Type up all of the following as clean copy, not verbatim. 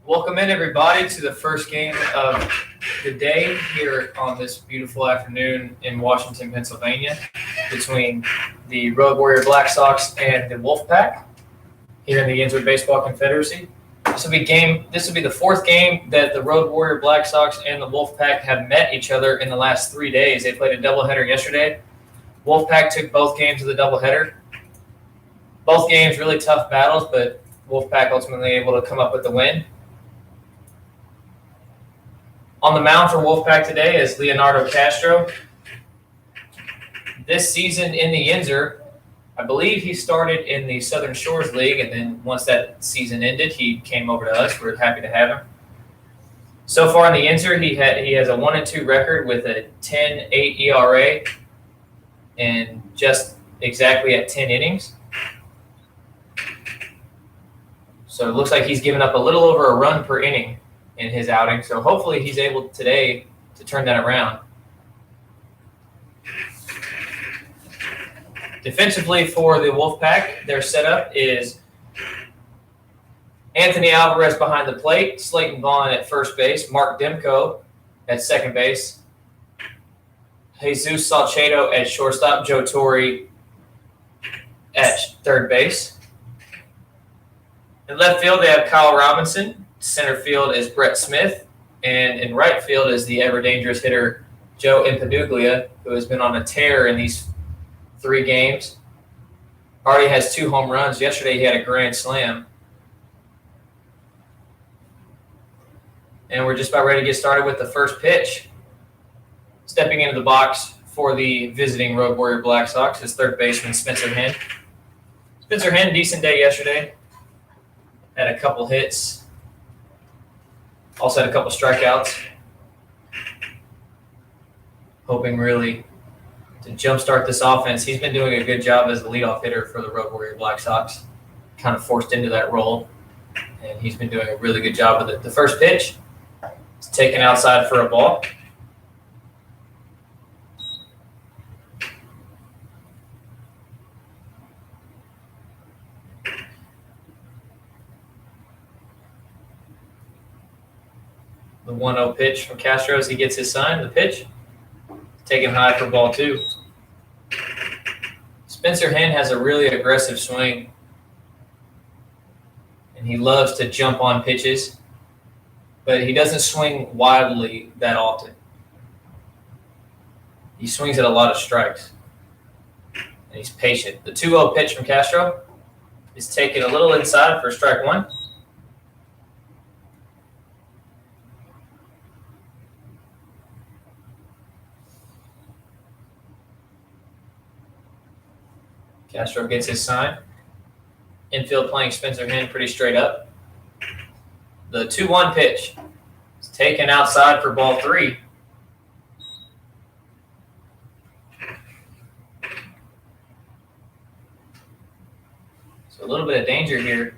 Welcome in, everybody, to the first game of the day here on this beautiful afternoon in Washington, Pennsylvania, between the Road Warrior Black Sox and the Wolfpac here in the Yinzer Baseball Confederacy. This will be the fourth game that the Road Warrior Black Sox and the Wolfpac have met each other in the last 3 days. They played a doubleheader yesterday. Wolfpac took both games of the doubleheader. Both games really tough battles, but Wolfpac ultimately able to come up with the win. On the mound for Wolfpac today is Leonardo Castro. This season in the Yinzer, I believe he started in the Southern Shores League, and then once that season ended, he came over to us. We're happy to have him. So far in the Yinzer, he has a 1-2 record with a 10.8 ERA and just exactly at 10 innings. So it looks like he's given up a little over a run per inning in his outing. So hopefully he's able today to turn that around. Defensively for the Wolfpac, their setup is Anthony Alvarez behind the plate, Slayton Vaughn at first base, Mark Demko at second base, Jesus Salcedo at shortstop, Joe Torre at third base. In left field, they have Kyle Robinson. Center field is Brett Smith. And in right field is the ever-dangerous hitter Joe Impaduglia, who has been on a tear in these 3 games. Already has 2 home runs. Yesterday he had a grand slam. And we're just about ready to get started with the first pitch. Stepping into the box for the visiting Road Warrior Black Sox is third baseman Spencer Henn. Spencer Henn, decent day yesterday. Had a couple hits. Also had a couple strikeouts. Hoping really to jumpstart this offense. He's been doing a good job as the leadoff hitter for the Road Warrior Black Sox. Kind of forced into that role. And he's been doing a really good job with it. The first pitch is taken outside for a ball. The 1-0 pitch from Castro as he gets his sign. The pitch taken high for ball 2. Spencer Henn has a really aggressive swing, and he loves to jump on pitches, but he doesn't swing wildly that often. He swings at a lot of strikes, and he's patient. The 2-0 pitch from Castro is taken a little inside for strike 1. Castro gets his sign. Infield playing Spencer Henn pretty straight up. The 2-1 pitch is taken outside for ball 3. So a little bit of danger here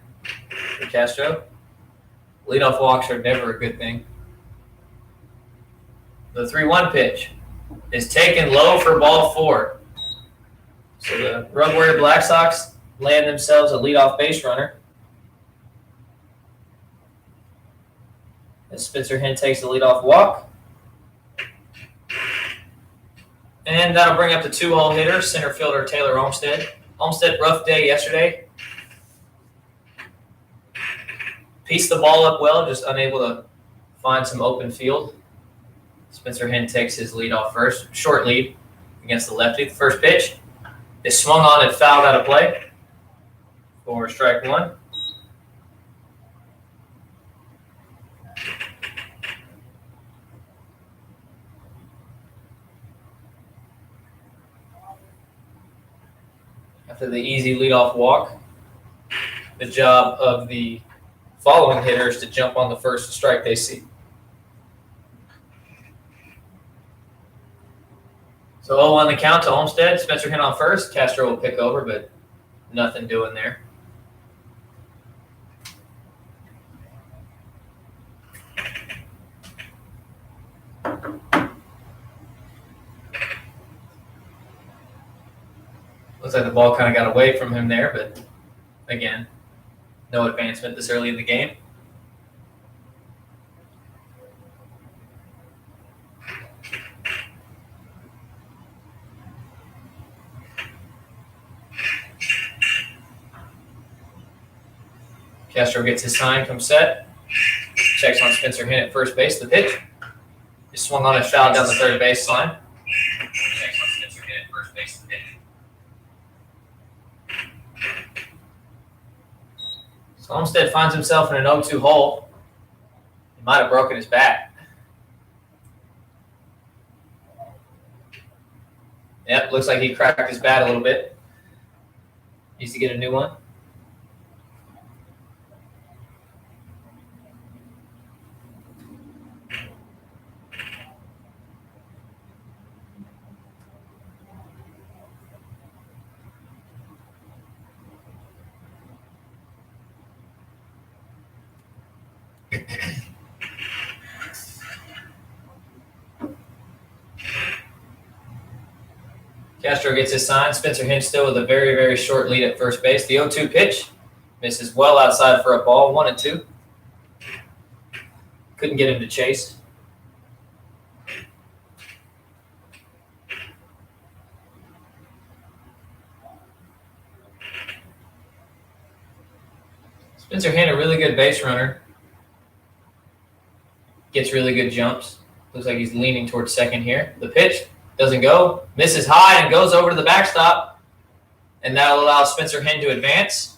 for Castro. Leadoff walks are never a good thing. The 3-1 pitch is taken low for ball 4. So the Road Warrior Black Sox land themselves a leadoff base runner. As Spencer Henn takes the leadoff walk. And that'll bring up the 2-hole hitter, center fielder Taylor Olmstead. Olmstead, rough day yesterday. Pieced the ball up well, just unable to find some open field. Spencer Henn takes his lead off first. Short lead against the lefty. The first pitch is swung on and fouled out of play for strike 1. After the easy leadoff walk, the job of the following hitter is to jump on the first strike they see. So 0 on the count to Olmstead. Spencer Henn on first. Castro will pick over, but nothing doing there. Looks like the ball kind of got away from him there, but again, no advancement this early in the game. Castro gets his sign, comes set. Checks on Spencer Hinn at first base. The pitch is swung on and fouled down the third baseline. Checks on Spencer Hinn at first base. The pitch. So Olmstead finds himself in an 0-2 hole. He might have broken his bat. Yep, looks like he cracked his bat a little bit. Needs to get a new one. Castro gets his sign. Spencer Hinn still with a very, very short lead at first base. The 0-2 pitch misses well outside for a ball, 1-2. Couldn't get him to chase. Spencer Hinn, a really good base runner. Gets really good jumps. Looks like he's leaning towards second here. The pitch doesn't go. Misses high and goes over to the backstop. And that'll allow Spencer Hinn to advance.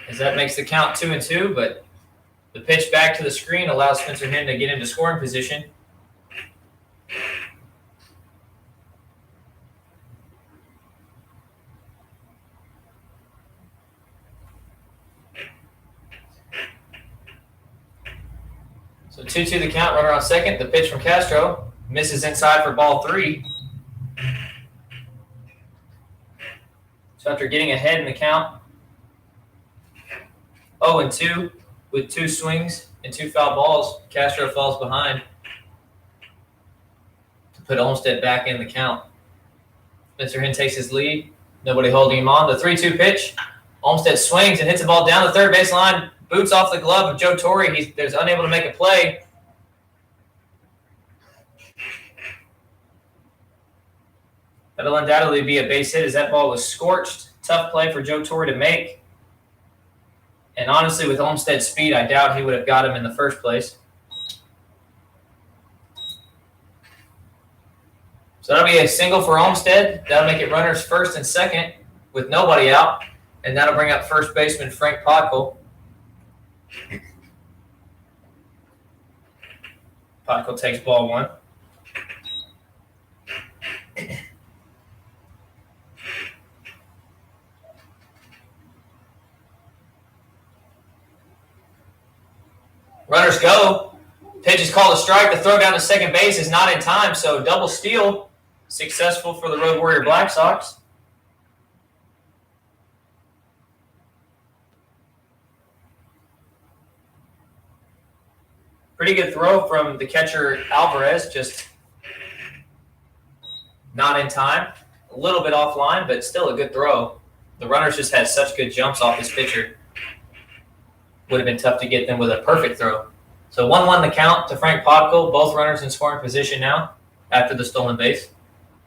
As that makes the count 2-2, but the pitch back to the screen allows Spencer Hinn to get into scoring position. So 2-2 the count, runner on second. The pitch from Castro misses inside for ball 3. So after getting ahead in the count, 0-2 with 2 swings and 2 foul balls, Castro falls behind to put Olmstead back in the count. Spencer Hinn takes his lead. Nobody holding him on. The 3-2 pitch. Olmstead swings and hits a ball down the third baseline. Boots off the glove of Joe Torre. He's unable to make a play. That'll undoubtedly be a base hit as that ball was scorched. Tough play for Joe Torre to make. And honestly, with Olmstead's speed, I doubt he would have got him in the first place. So that'll be a single for Olmstead. That'll make it runners first and second with nobody out. And that'll bring up first baseman Frank Podkul. Podkul takes ball 1. Runners go. Pitch is called a strike. The throw down to second base is not in time, so double steal successful for the Road Warrior Black Sox. Pretty good throw from the catcher Alvarez, just not in time. A little bit offline, but still a good throw. The runners just had such good jumps off this pitcher. Would have been tough to get them with a perfect throw. So 1-1 the count to Frank Podkul. Both runners in scoring position now after the stolen base.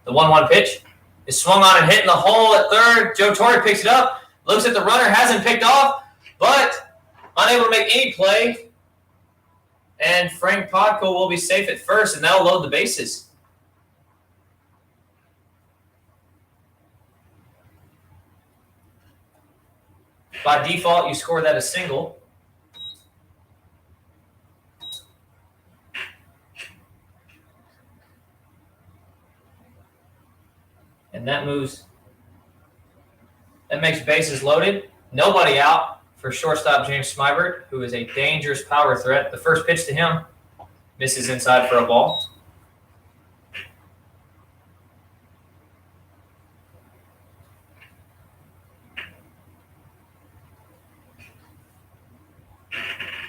The 1-1 pitch is swung on and hit in the hole at third. Joe Torre picks it up, looks at the runner, hasn't picked off, but unable to make any play. And Frank Podkul will be safe at first, and that'll load the bases. By default, you score that a single. And that makes bases loaded. Nobody out for shortstop James Smybert, who is a dangerous power threat. The first pitch to him misses inside for a ball.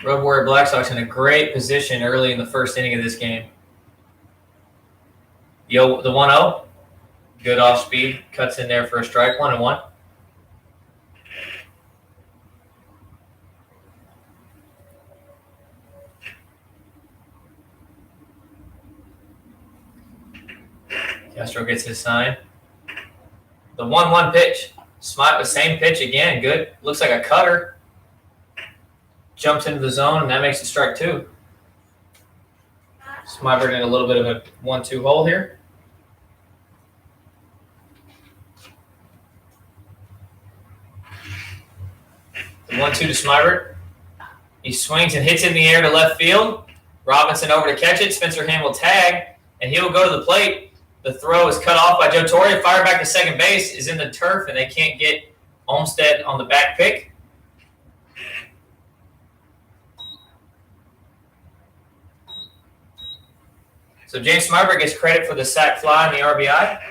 Road Warrior Black Sox in a great position early in the first inning of this game. The 1-0, good off speed, cuts in there for a strike, 1-1. Castro gets his sign. The 1-1 pitch Smybert, the same pitch again. Good. Looks like a cutter. Jumps into the zone, and that makes it strike 2. Smybert in a little bit of a 1-2 hole here. The 1-2 to Smybert. He swings and hits it in the air to left field. Robinson over to catch it. Spencer Ham will tag, and he will go to the plate. The throw is cut off by Joe Torre. Fire back to second base is in the turf, and they can't get Olmstead on the back pick. So James Smybert gets credit for the sac fly and the RBI.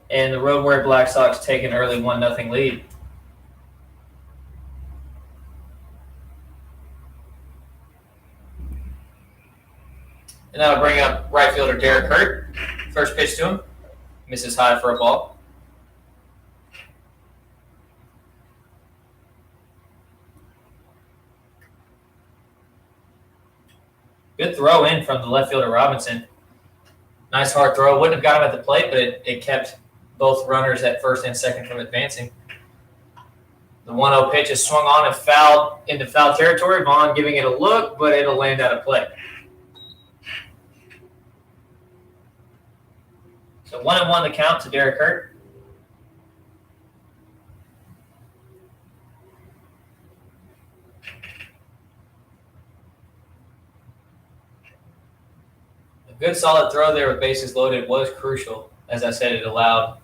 And the Road Warrior Black Sox take an early 1-0 lead. And that'll bring up right fielder Derek Hurt. First pitch to him. Misses high for a ball. Good throw in from the left fielder Robinson. Nice hard throw. Wouldn't have got him at the plate, but it kept both runners at first and second from advancing. The 1-0 pitch is swung on and fouled into foul territory. Vaughn giving it a look, but it'll land out of play. So 1-1 the count to Derek Hurt. A good solid throw there with bases loaded was crucial. As I said, it allowed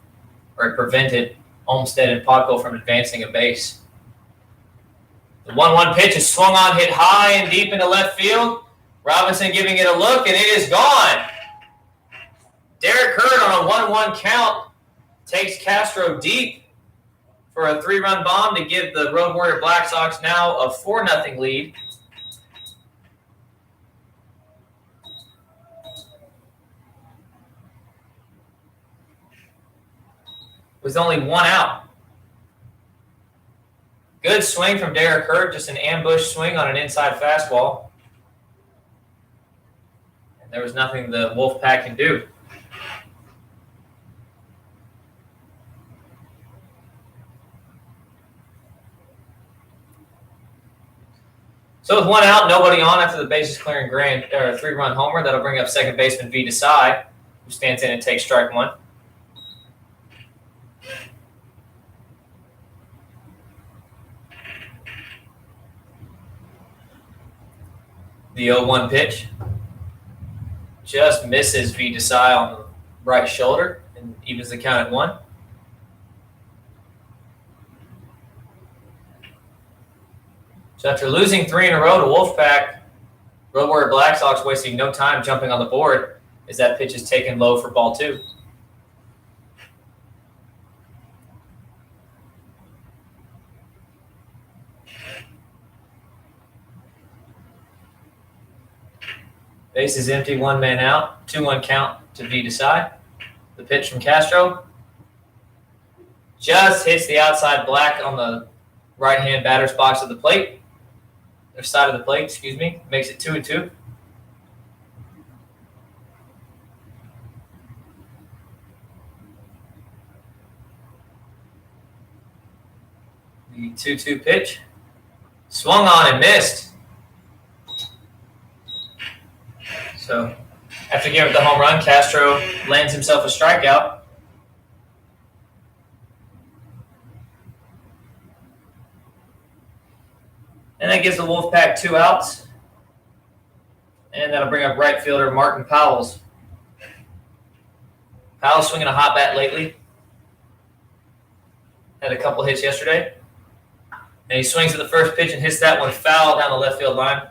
or it prevented Olmstead and Paco from advancing a base. The 1-1 pitch is swung on, hit high and deep into left field. Robinson giving it a look, and it is gone. Derek Hurt on a 1-1 count takes Castro deep for a 3-run bomb to give the Road Warrior Black Sox now a 4-0 lead. With only 1 out. Good swing from Derek Hurt, just an ambush swing on an inside fastball. And there was nothing the Wolfpac can do. So with 1 out, nobody on after the bases clearing grand or 3-run homer, that'll bring up second baseman V. Desai, who stands in and takes strike 1. The 0-1 pitch just misses V. Desai on the right shoulder and evens the count at 1. So after losing 3 in a row to Wolfpac, Road Warrior Black Sox wasting no time jumping on the board as that pitch is taken low for ball 2. Base is empty, 1 man out, 2-1 count to V. Desai. The pitch from Castro just hits the outside black on the right-hand batter's box of the plate. Or side of the plate, excuse me. Makes it 2-2. The 2-2 pitch. Swung on and missed. So after giving it the home run, Castro lands himself a strikeout. And that gives the Wolfpac 2 outs. And that'll bring up right fielder Martin Powell. Powell's swinging a hot bat lately. Had a couple hits yesterday. And he swings at the first pitch and hits that one foul down the left field line.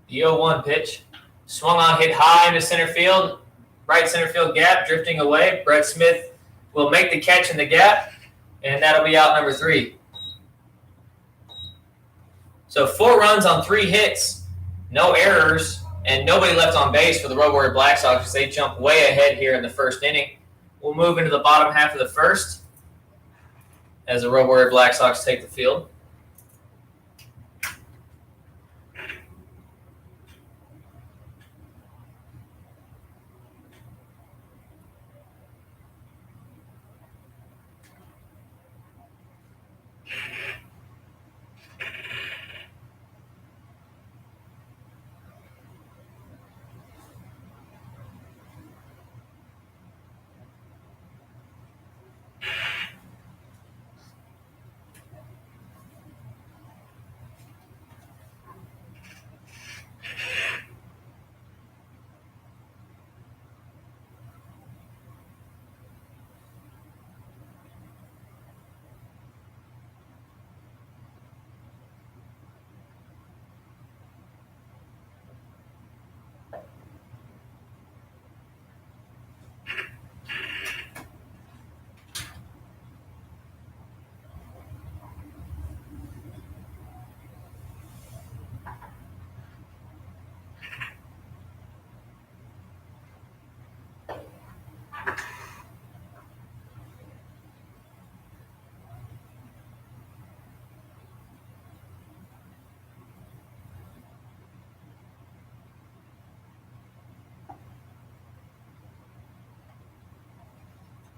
The 0-1 pitch. Swung on, hit high into center field. Right center field gap, drifting away. Brett Smith will make the catch in the gap, and that'll be out number 3. So 4 runs on 3 hits No errors and nobody left on base for the Road Warrior Black Sox because they jumped way ahead here in the first inning. We'll move into the bottom half of the first as the Road Warrior Black Sox take the field.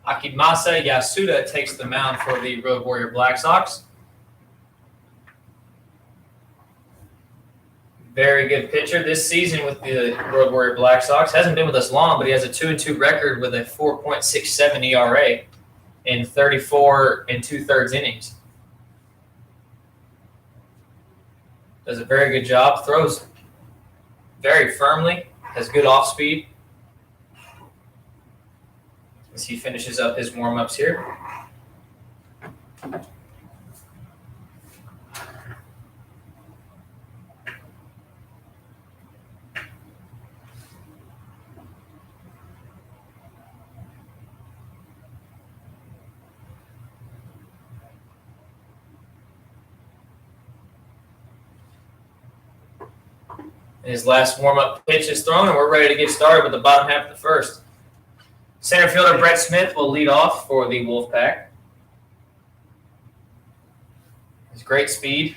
Akimasa Yasuda takes the mound for the Road Warrior Black Sox. Very good pitcher this season with the Road Warrior Black Sox. Hasn't been with us long, but he has a 2-2 record with a 4.67 ERA in 34 2/3 innings. Does a very good job. Throws very firmly. Has good off speed. As he finishes up his warm-ups here. His last warm-up pitch is thrown, and we're ready to get started with the bottom half of the first. Center fielder Brett Smith will lead off for the Wolfpac. His great speed.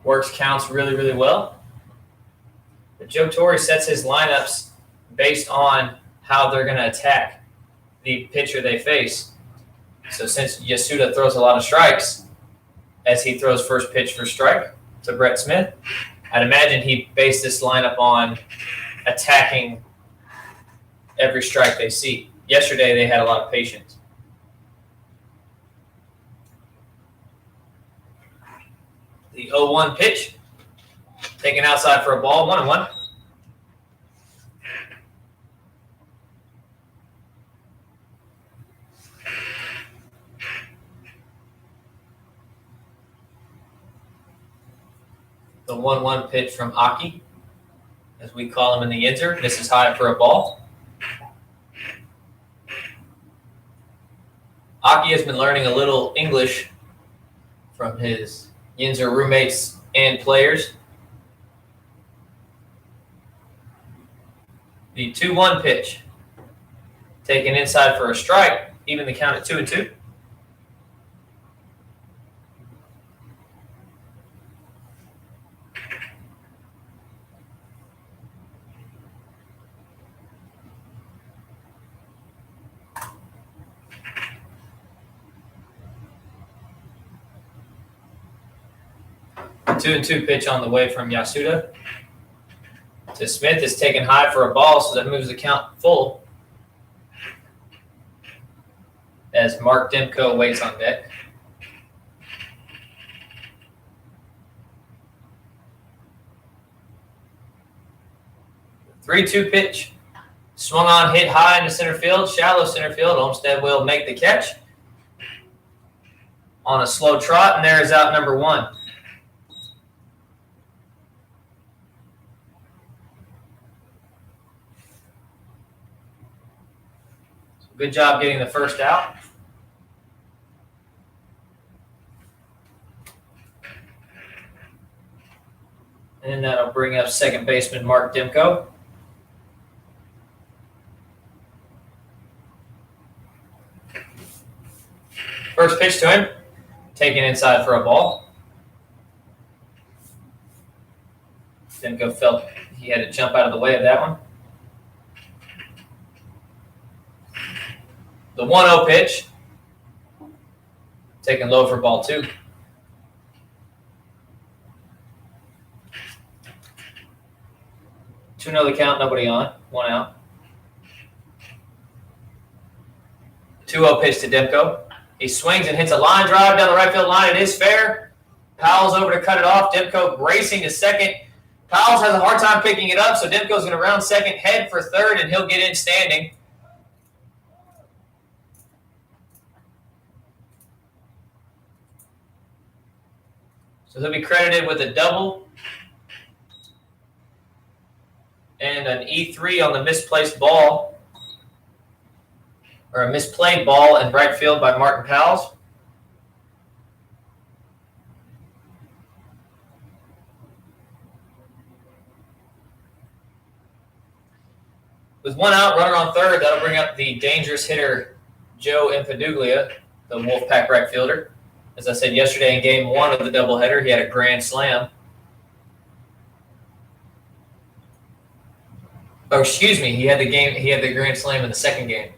Works counts really, really well. But Joe Torre sets his lineups based on how they're going to attack the pitcher they face. So since Yasuda throws a lot of strikes, as he throws first pitch for strike to Brett Smith, I'd imagine he based this lineup on attacking every strike they see. Yesterday, they had a lot of patience. The 0-1 pitch, taken outside for a ball, 1-1. The 1-1 pitch from Aki, as we call him in the Yinzer. This is high for a ball. Aki has been learning a little English from his Yinzer roommates and players. The 2-1 pitch, taken inside for a strike, even the count at 2-2. The 2-2 pitch on the way from Yasuda to Smith is taken high for a ball, so that moves the count full as Mark Demko waits on deck. The 3-2 pitch, swung on, hit high into center field, shallow center field. Olmstead will make the catch on a slow trot, and there is out number 1. Good job getting the first out. And that'll bring up second baseman Mark Demko. First pitch to him, taken inside for a ball. Demko felt he had to jump out of the way of that one. The 1-0 pitch, taken low for ball 2. 2-0 the count, nobody on, 1 out. 2-0 pitch to Demko. He swings and hits a line drive down the right field line. It is fair. Powell's over to cut it off. Demko racing to second. Powell has a hard time picking it up, so Demko's going to round second, head for third, and he'll get in standing. So he'll be credited with a double and an E3 on the misplaced ball, or a misplayed ball in right field by Martin Powell. With 1 out, runner on third, that'll bring up the dangerous hitter Joe Impeduglia, the Wolfpac right fielder. As I said yesterday in game 1 of the doubleheader, he had a grand slam. Oh, excuse me, he had the grand slam in the second game.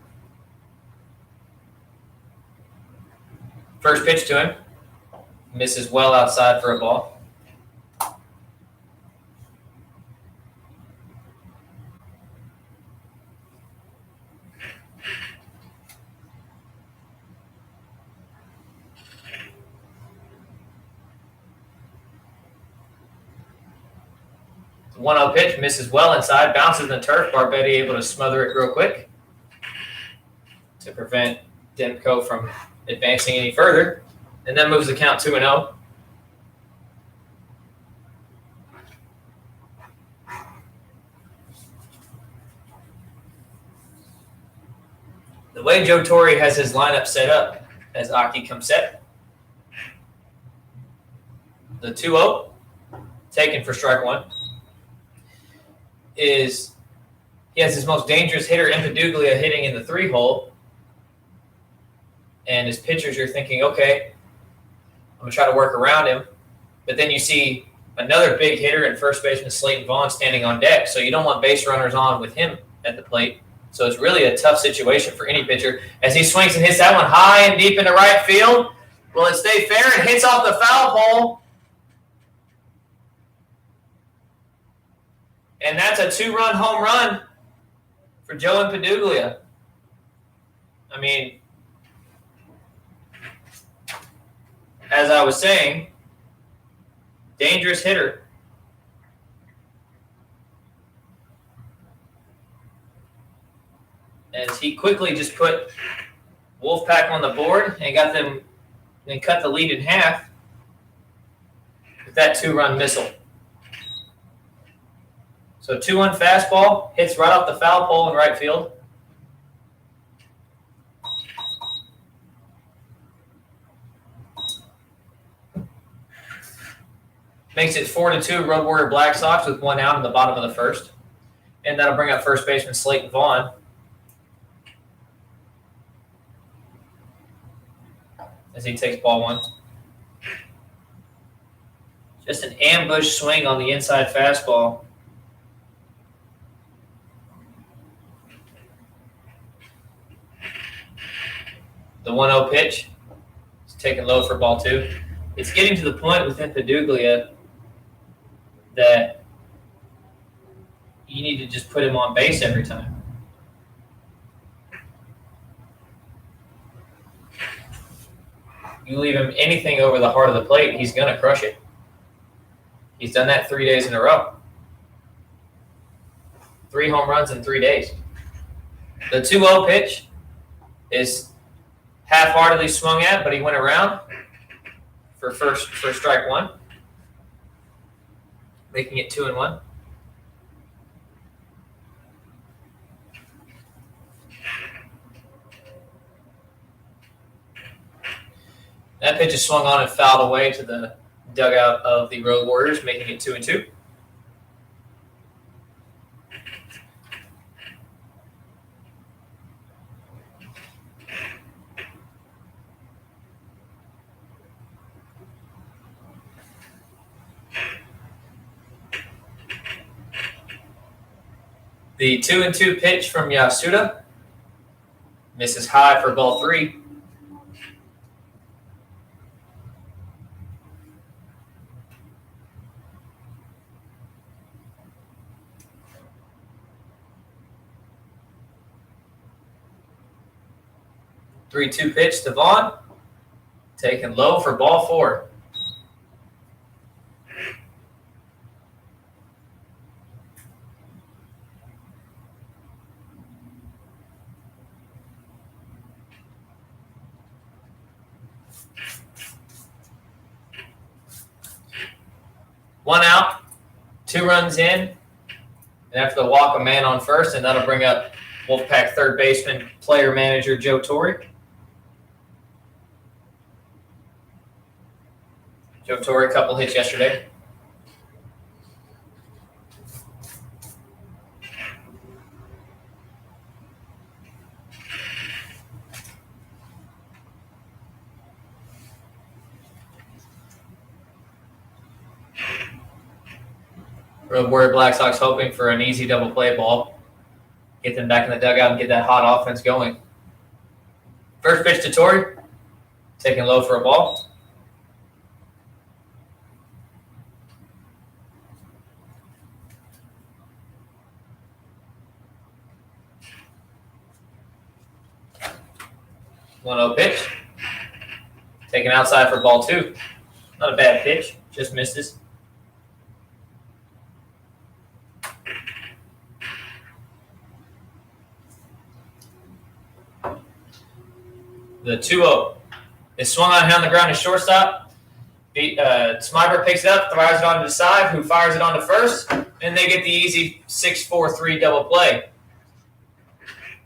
First pitch to him, misses well outside for a ball. The 1-0 pitch misses well inside, bounces in the turf. Barbetti able to smother it real quick to prevent Demko from advancing any further, and then moves the count 2-0. The way Joe Torre has his lineup set up as Aki comes set, the 2-0, taken for strike 1, is he has his most dangerous hitter, Impeduglia, hitting in the 3-hole. And as pitchers, you're thinking, okay, I'm going to try to work around him. But then you see another big hitter and first baseman Slayton Vaughn standing on deck. So you don't want base runners on with him at the plate. So it's really a tough situation for any pitcher. As he swings and hits that one high and deep into right field, will it stay fair? It hits off the foul pole. And that's a 2-run home run for Joe Impeduglia. I mean, as I was saying, dangerous hitter. As he quickly just put Wolfpac on the board and got them and cut the lead in half with that 2-run missile. So 2-1 fastball, hits right off the foul pole in right field. Makes it 4-2 Road Warrior Black Sox with 1 out in the bottom of the first. And that'll bring up first baseman Slayton Vaughn as he takes ball 1. Just an ambush swing on the inside fastball. The 1-0 pitch is taken low for ball 2. It's getting to the point with Impeduglia that you need to just put him on base every time. You leave him anything over the heart of the plate, he's going to crush it. He's done that 3 days in a row. 3 home runs in 3 days. The 2-0 pitch is half-heartedly swung at, but he went around for strike 1, making it 2-1. That pitch is swung on and fouled away to the dugout of the Road Warriors, making it 2-2. The 2-2 pitch from Yasuda misses high for ball 3. Three-two pitch to Vaughn, taken low for ball 4. One out, 2 runs in, and after the walk, a man on first, and that'll bring up Wolfpac third baseman, player manager Joe Torre. Joe Torre, a couple hits yesterday. Road Warrior Black Sox hoping for an easy double play ball. Get them back in the dugout and get that hot offense going. First pitch to Torre, taken low for a ball. One-0 pitch. Taken outside for ball 2. Not a bad pitch, just misses. The 2-0 is swung on the ground to shortstop. Smybert picks it up, fires it onto the side, who fires it onto first, and they get the easy 6-4-3 double play.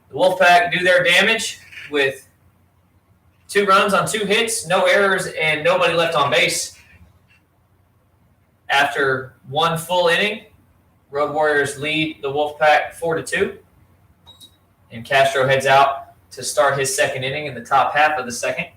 The Wolfpac do their damage with 2 runs on 2 hits, no errors, and nobody left on base. After 1 full inning, Road Warriors lead the Wolfpac 4-2, and Castro heads out to start his second inning in the top half of the second.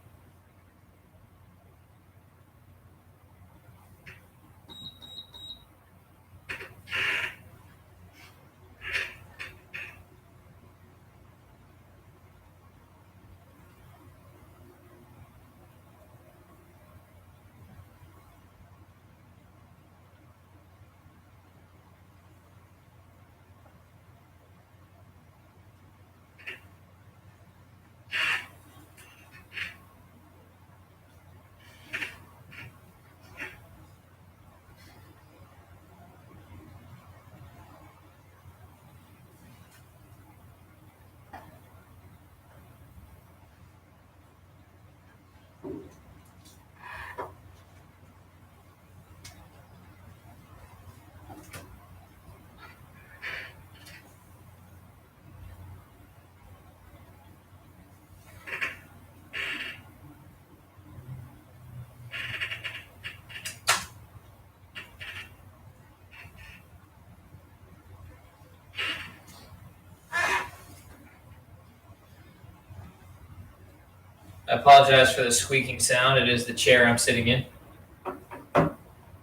I apologize for the squeaking sound. It is the chair I'm sitting in.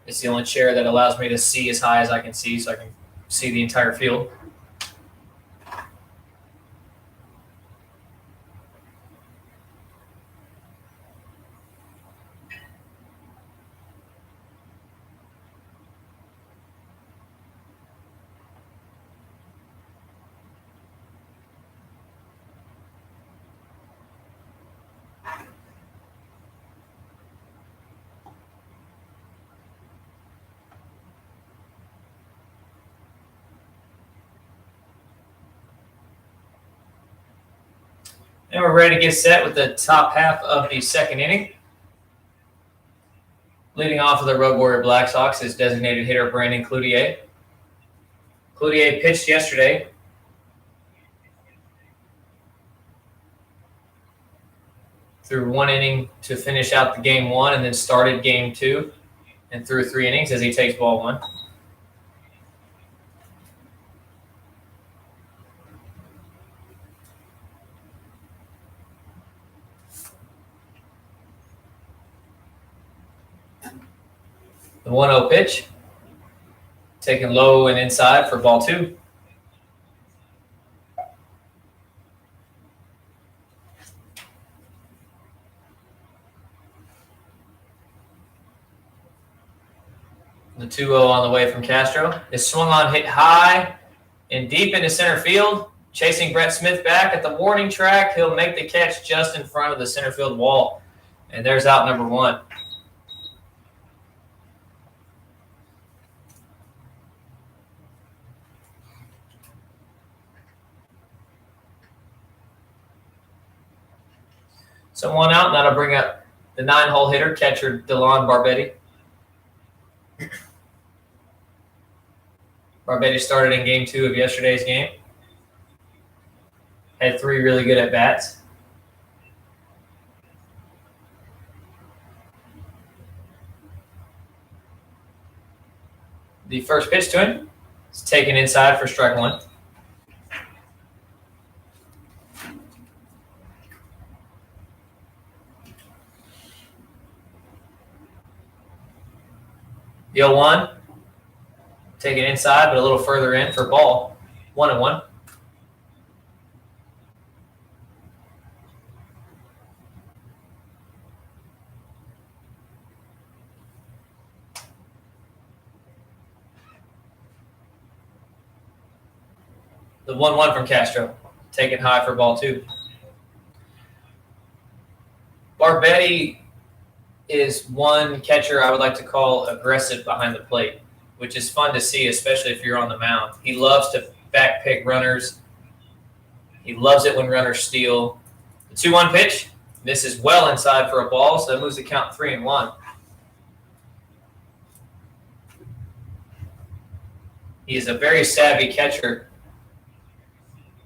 It's the only chair that allows me to see as high as I can see, so I can see the entire field. And we're ready to get set with the top half of the second inning. Leading off of the Road Warrior Black Sox is designated hitter Brandon Clutier. Clutier pitched yesterday. threw 1 inning to finish out the game 1 and then started game 2 and threw 3 innings as he takes ball 1. The 1-0 pitch, taken low and inside for ball 2. The 2-0 on the way from Castro is swung on, hit high and deep into center field. Chasing Brett Smith back at the warning track. He'll make the catch just in front of the center field wall. And there's out number 1. So 1 out, and that'll bring up the 9-hole hitter, catcher DeLon Barbetti. Barbetti started in game 2 of yesterday's game. Had 3 really good at-bats. The first pitch to him is taken inside for strike 1. The 0-1, taken inside, but a little further in for ball. 1-1. The 1-1 from Castro, taken high for ball 2. Barbetti is one catcher I would like to call aggressive behind the plate, which is fun to see, especially if you're on the mound. He loves to back pick runners. He loves it when runners steal. The 2-1 pitch, this is well inside for a ball, so that moves the count 3-1. He is a very savvy catcher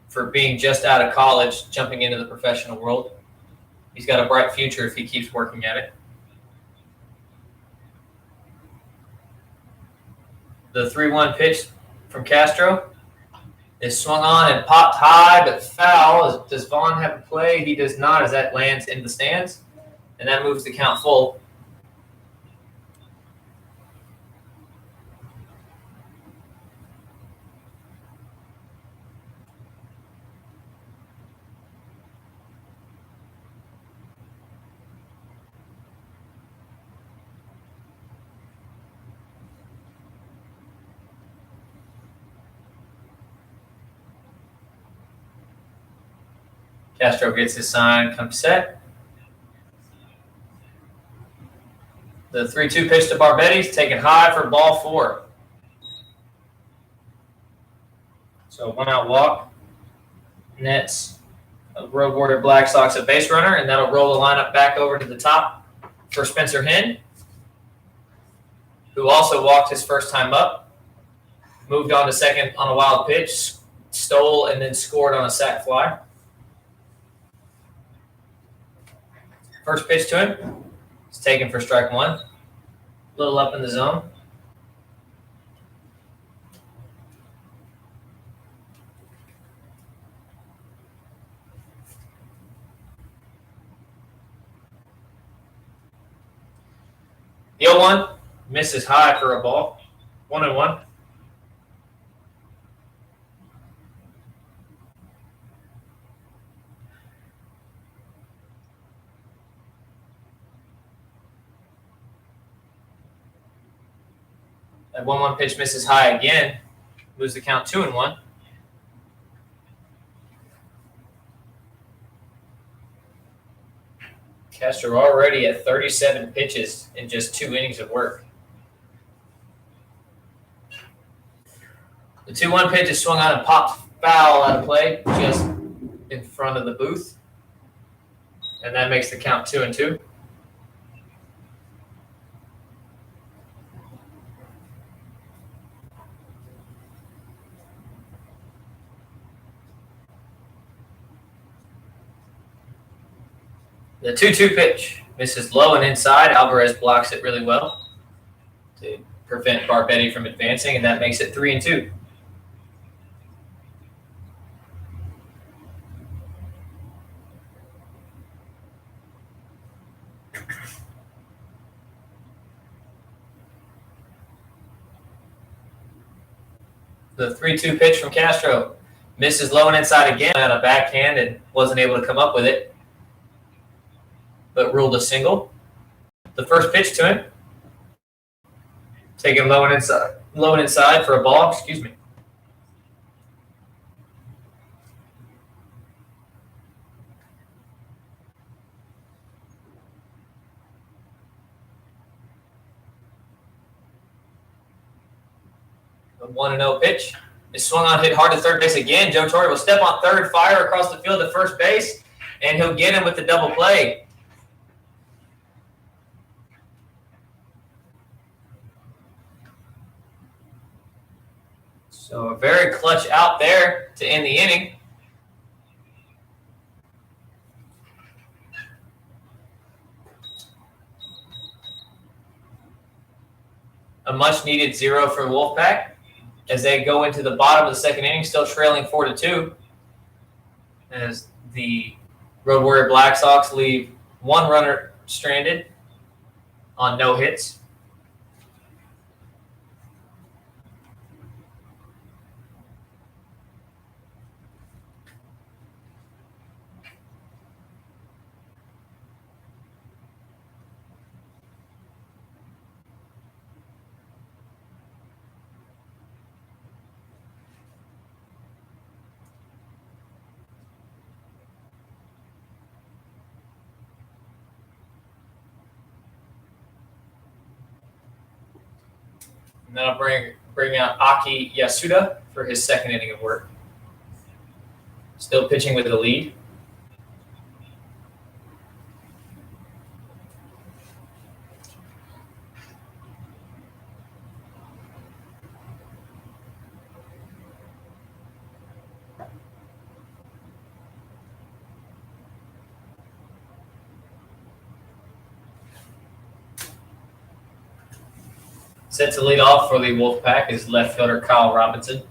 for being just out of college, jumping into the professional world. He's got a bright future if he keeps working at it. The 3-1 pitch from Castro is swung on and popped high, but foul. Does Vaughn have a play? He does not, as that lands in the stands, and that moves the count full. Castro gets his sign, comes set. The 3-2 pitch to Barbetti is taken high for ball 4. So 1 out walk. Nets Road Warrior Black Sox a base runner, and that'll roll the lineup back over to the top for Spencer Henn, who also walked his first time up. Moved on to second on a wild pitch, stole, and then scored on a sac fly. First pitch to him is taken for strike 1. A little up in the zone. The 0-1 misses high for a ball. 1-1. That 1-1 pitch misses high again. Moves the count 2-1. Castro already at 37 pitches in just 2 innings of work. The 2-1 pitch is swung on and popped foul out of play just in front of the booth. And that makes the count 2-2. The 2-2 pitch misses low and inside. Alvarez blocks it really well to prevent Barbetti from advancing, and that makes it 3-2. The 3-2 pitch from Castro misses low and inside again on a backhand and wasn't able to come up with it, but ruled a single. The first pitch to him, taken low and inside for a ball. Excuse me. The 1-0 pitch is swung on, hit hard to third base again. Joe Torre will step on third, fire across the field to first base, and he'll get him with the double play. So a very clutch out there to end the inning. A much-needed 0 for Wolfpac as they go into the bottom of the second inning, still trailing 4-2. As the Road Warrior Black Sox leave one runner stranded on no hits. And then I'll bring out Aki Yasuda for his second inning of work. Still pitching with the lead. Set to lead off for the Wolfpac is left fielder Kyle Robinson.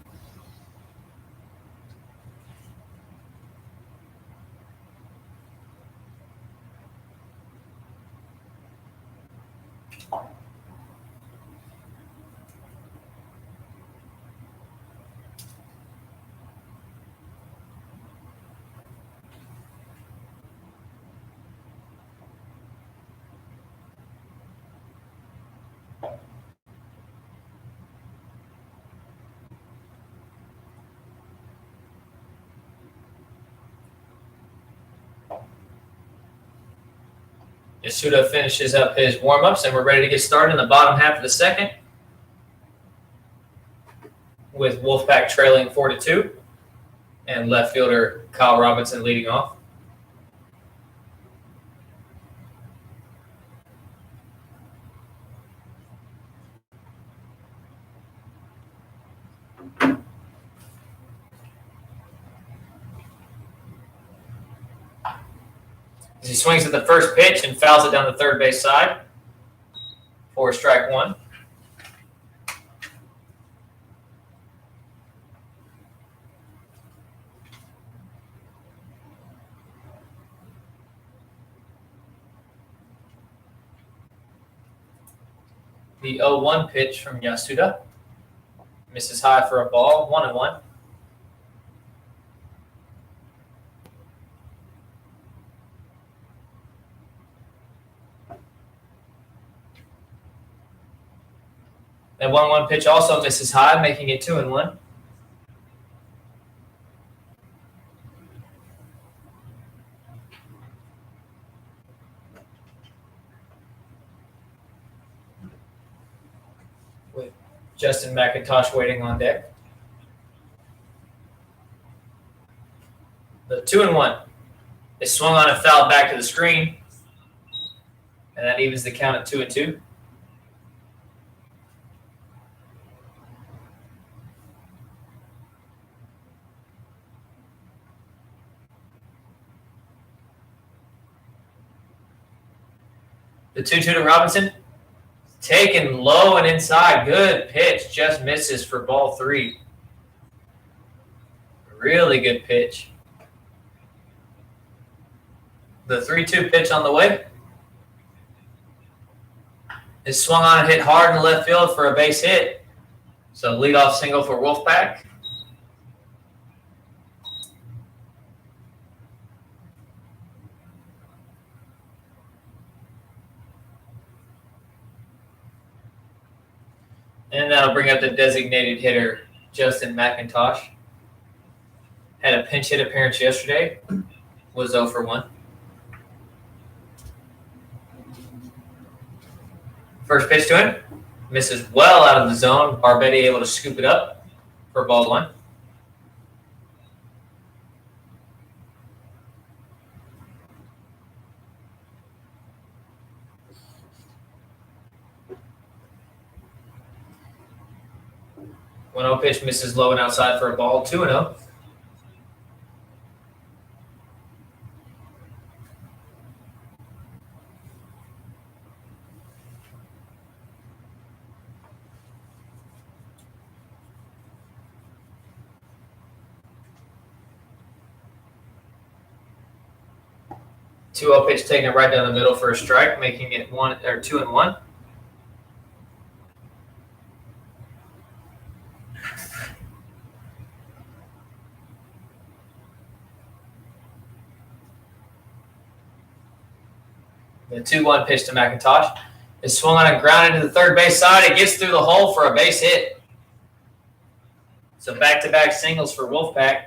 Yasuda finishes up his warm-ups, and we're ready to get started in the bottom half of the second with Wolfpac trailing 4-2 and left fielder Kyle Robinson leading off. As he swings at the first pitch and fouls it down the third base side for strike one. The 0-1 pitch from Yasuda misses high for a ball, 1-1. That 1-1 pitch also misses high, making it 2-1. With Justin McIntosh waiting on deck. The 2-1 is swung on and fouled back to the screen, and that evens the count at 2-2. The 2-2 to Robinson. Taken low and inside. Good pitch. Just misses for ball 3. Really good pitch. The 3-2 pitch on the way. Is swung on and hit hard in the left field for a base hit. So leadoff single for Wolfpac. And that'll bring up the designated hitter, Justin McIntosh. Had a pinch hit appearance yesterday. Was 0 for 1. First pitch to him. Misses well out of the zone. Barbetti able to scoop it up for ball 1. One 0 pitch misses low and outside for a ball. 2-0. Two 0 pitch taken right down the middle for a strike, making it 2-1. The 2-1 pitch to McIntosh is swung on and grounded to the third base side. It gets through the hole for a base hit. So back-to-back singles for Wolfpac.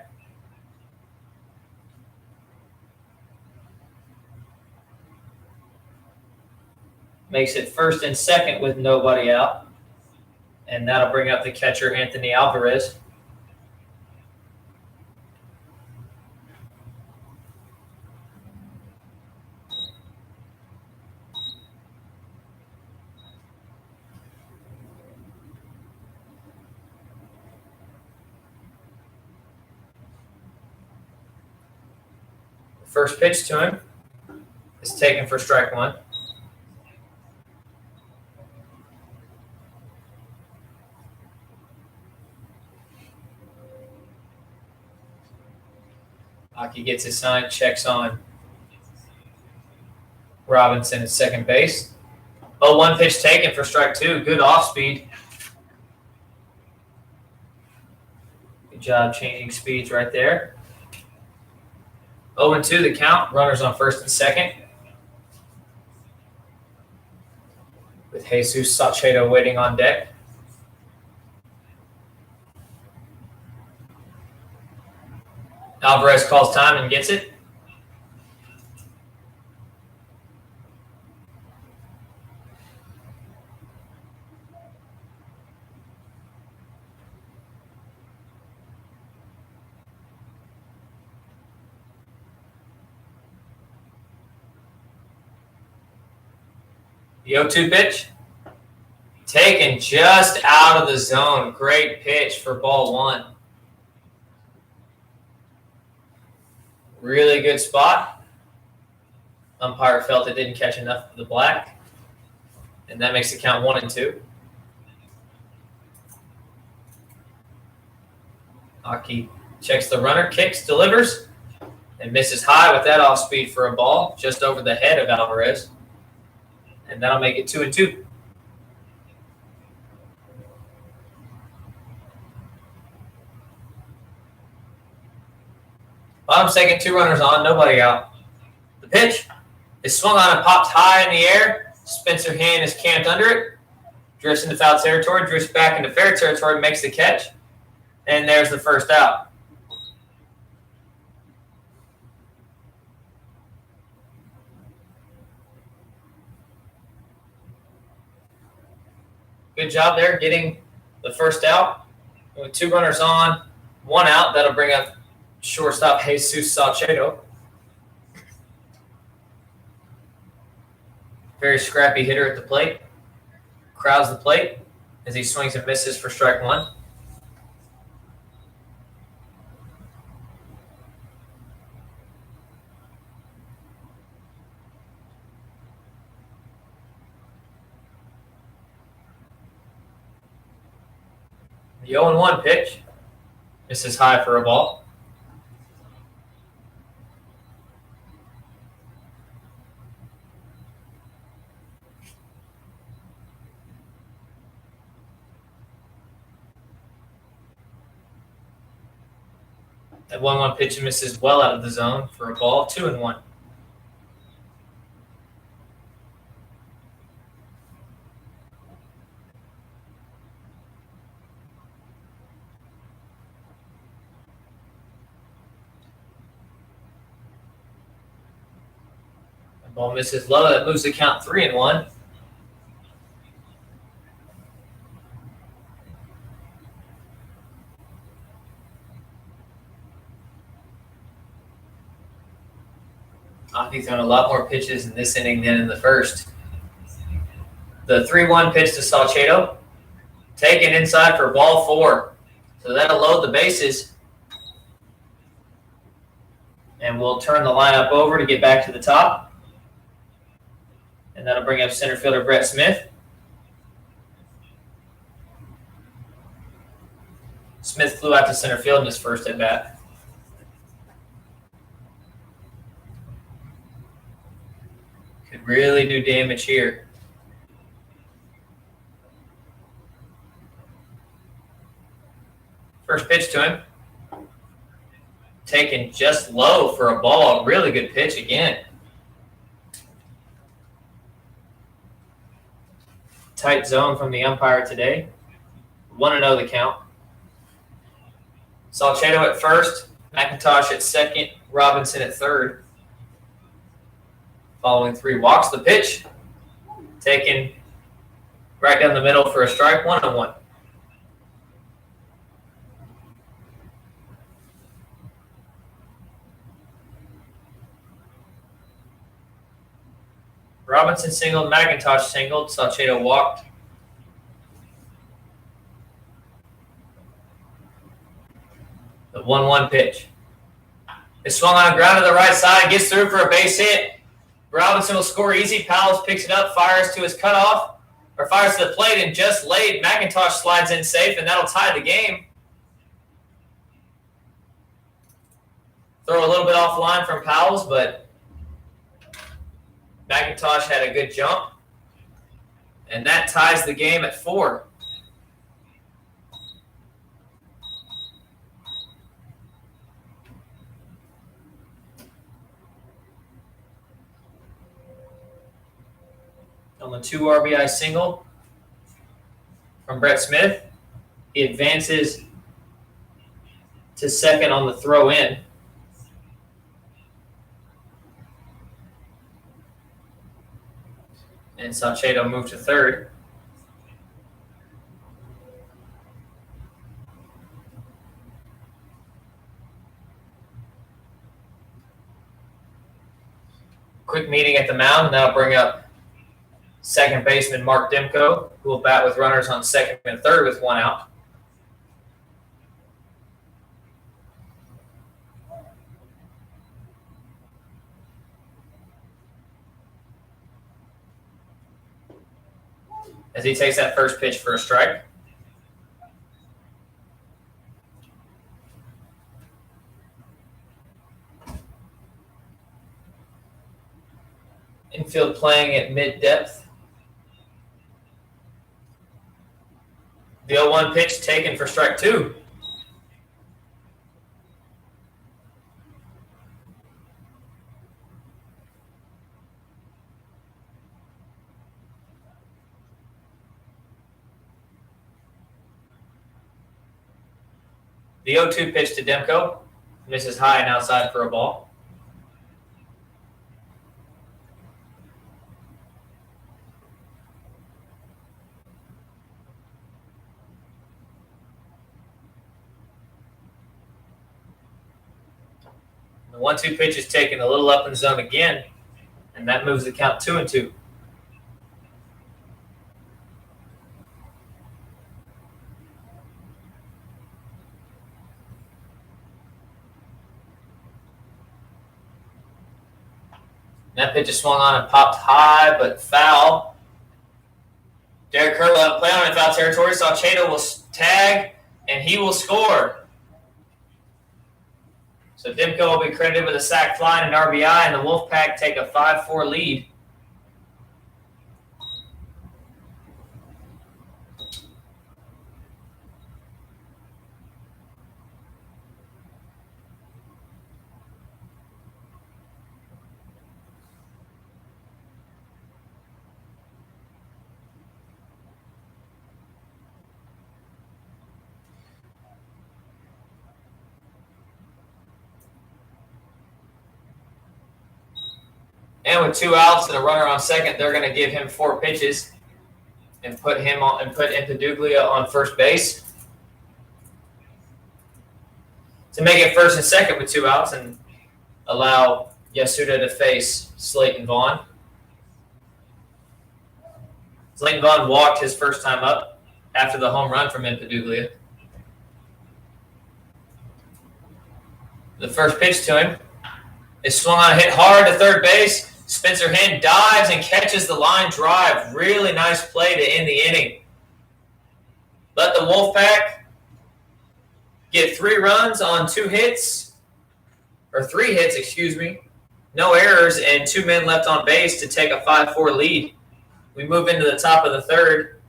Makes it first and second with nobody out. And that'll bring up the catcher, Anthony Alvarez. First pitch to him is taken for strike 1. Aki gets his sign, checks on Robinson at second base. 0-1 pitch taken for strike 2. Good off speed. Good job changing speeds right there. 0-2 the count. Runners on first and second. With Jesus Salcedo waiting on deck. Alvarez calls time and gets it. The 0-2 pitch. Taken just out of the zone. Great pitch for ball 1. Really good spot. Umpire felt it didn't catch enough of the black. And that makes the count 1-2. Aki checks the runner, kicks, delivers, and misses high with that off speed for a ball just over the head of Alvarez. And that'll make it 2-2. Bottom second, 2 runners on, nobody out. The pitch is swung on and popped high in the air. Spencer Hand is camped under it. Drifts into foul territory, drifts back into fair territory, makes the catch. And there's the first out. Good job there getting the first out. With 2 runners on, 1 out, that'll bring up shortstop Jesus Salcedo. Very scrappy hitter at the plate. Crowds the plate as he swings and misses for strike 1. The 0-1 pitch. This is high for a ball. That 1-1 pitch misses well out of the zone for a ball. 2-1. The ball misses low. That moves the count 3-1. He's thrown a lot more pitches in this inning than in the first. The 3-1 pitch to Salcedo. Taken inside for ball 4. So that'll load the bases. And we'll turn the lineup over to get back to the top. And that'll bring up center fielder Brett Smith. Smith flew out to center field in his first at bat. Could really do damage here. First pitch to him. Taken just low for a ball. Really good pitch again. Tight zone from the umpire today. 1-0 the count. Salcedo at first. McIntosh at second. Robinson at third. Following 3 walks, the pitch. Taken right down the middle for a strike. 1-1. Robinson singled, McIntosh singled, Salcedo walked. The 1-1 pitch. It's swung on a ground to the right side, gets through for a base hit. Robinson will score easy. Powell picks it up, fires to his cutoff, or fires to the plate and just laid. McIntosh slides in safe, and that'll tie the game. Throw a little bit offline from Powell's, but McIntosh had a good jump, and that ties the game at 4. On the 2 RBI single from Brett Smith, he advances to second on the throw in. And Salcedo moved to third. Quick meeting at the mound, and that'll bring up second baseman Mark Demko, who will bat with runners on second and third with 1 out. As he takes that first pitch for a strike. Infield playing at mid-depth. The 0-1 pitch taken for strike 2. The 0-2 pitch to Demko. Misses high and outside for a ball. The 1-2 pitch is taken a little up in zone again, and that moves the count 2-2. That pitch is swung on and popped high, but foul. Derek Curl out of play on in foul territory. Salcedo will tag, and he will score. So Demko will be credited with a sac fly and an RBI, and the Wolfpack take a 5-4 lead. And with 2 outs and a runner on second, they're going to give him 4 pitches and put Impeduglia on first base to make it first and second with 2 outs and allow Yasuda to face Slayton Vaughn. Slayton Vaughn walked his first time up after the home run from Impeduglia. The first pitch to him is swung on, hit hard to third base. Spencer Henn dives and catches the line drive. Really nice play to end the inning. Let the Wolfpack get 3 runs on 2 hits, or 3 hits, excuse me. No errors and 2 men left on base to take a 5-4 lead. We move into the top of the third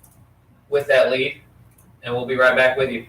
with that lead, and we'll be right back with you.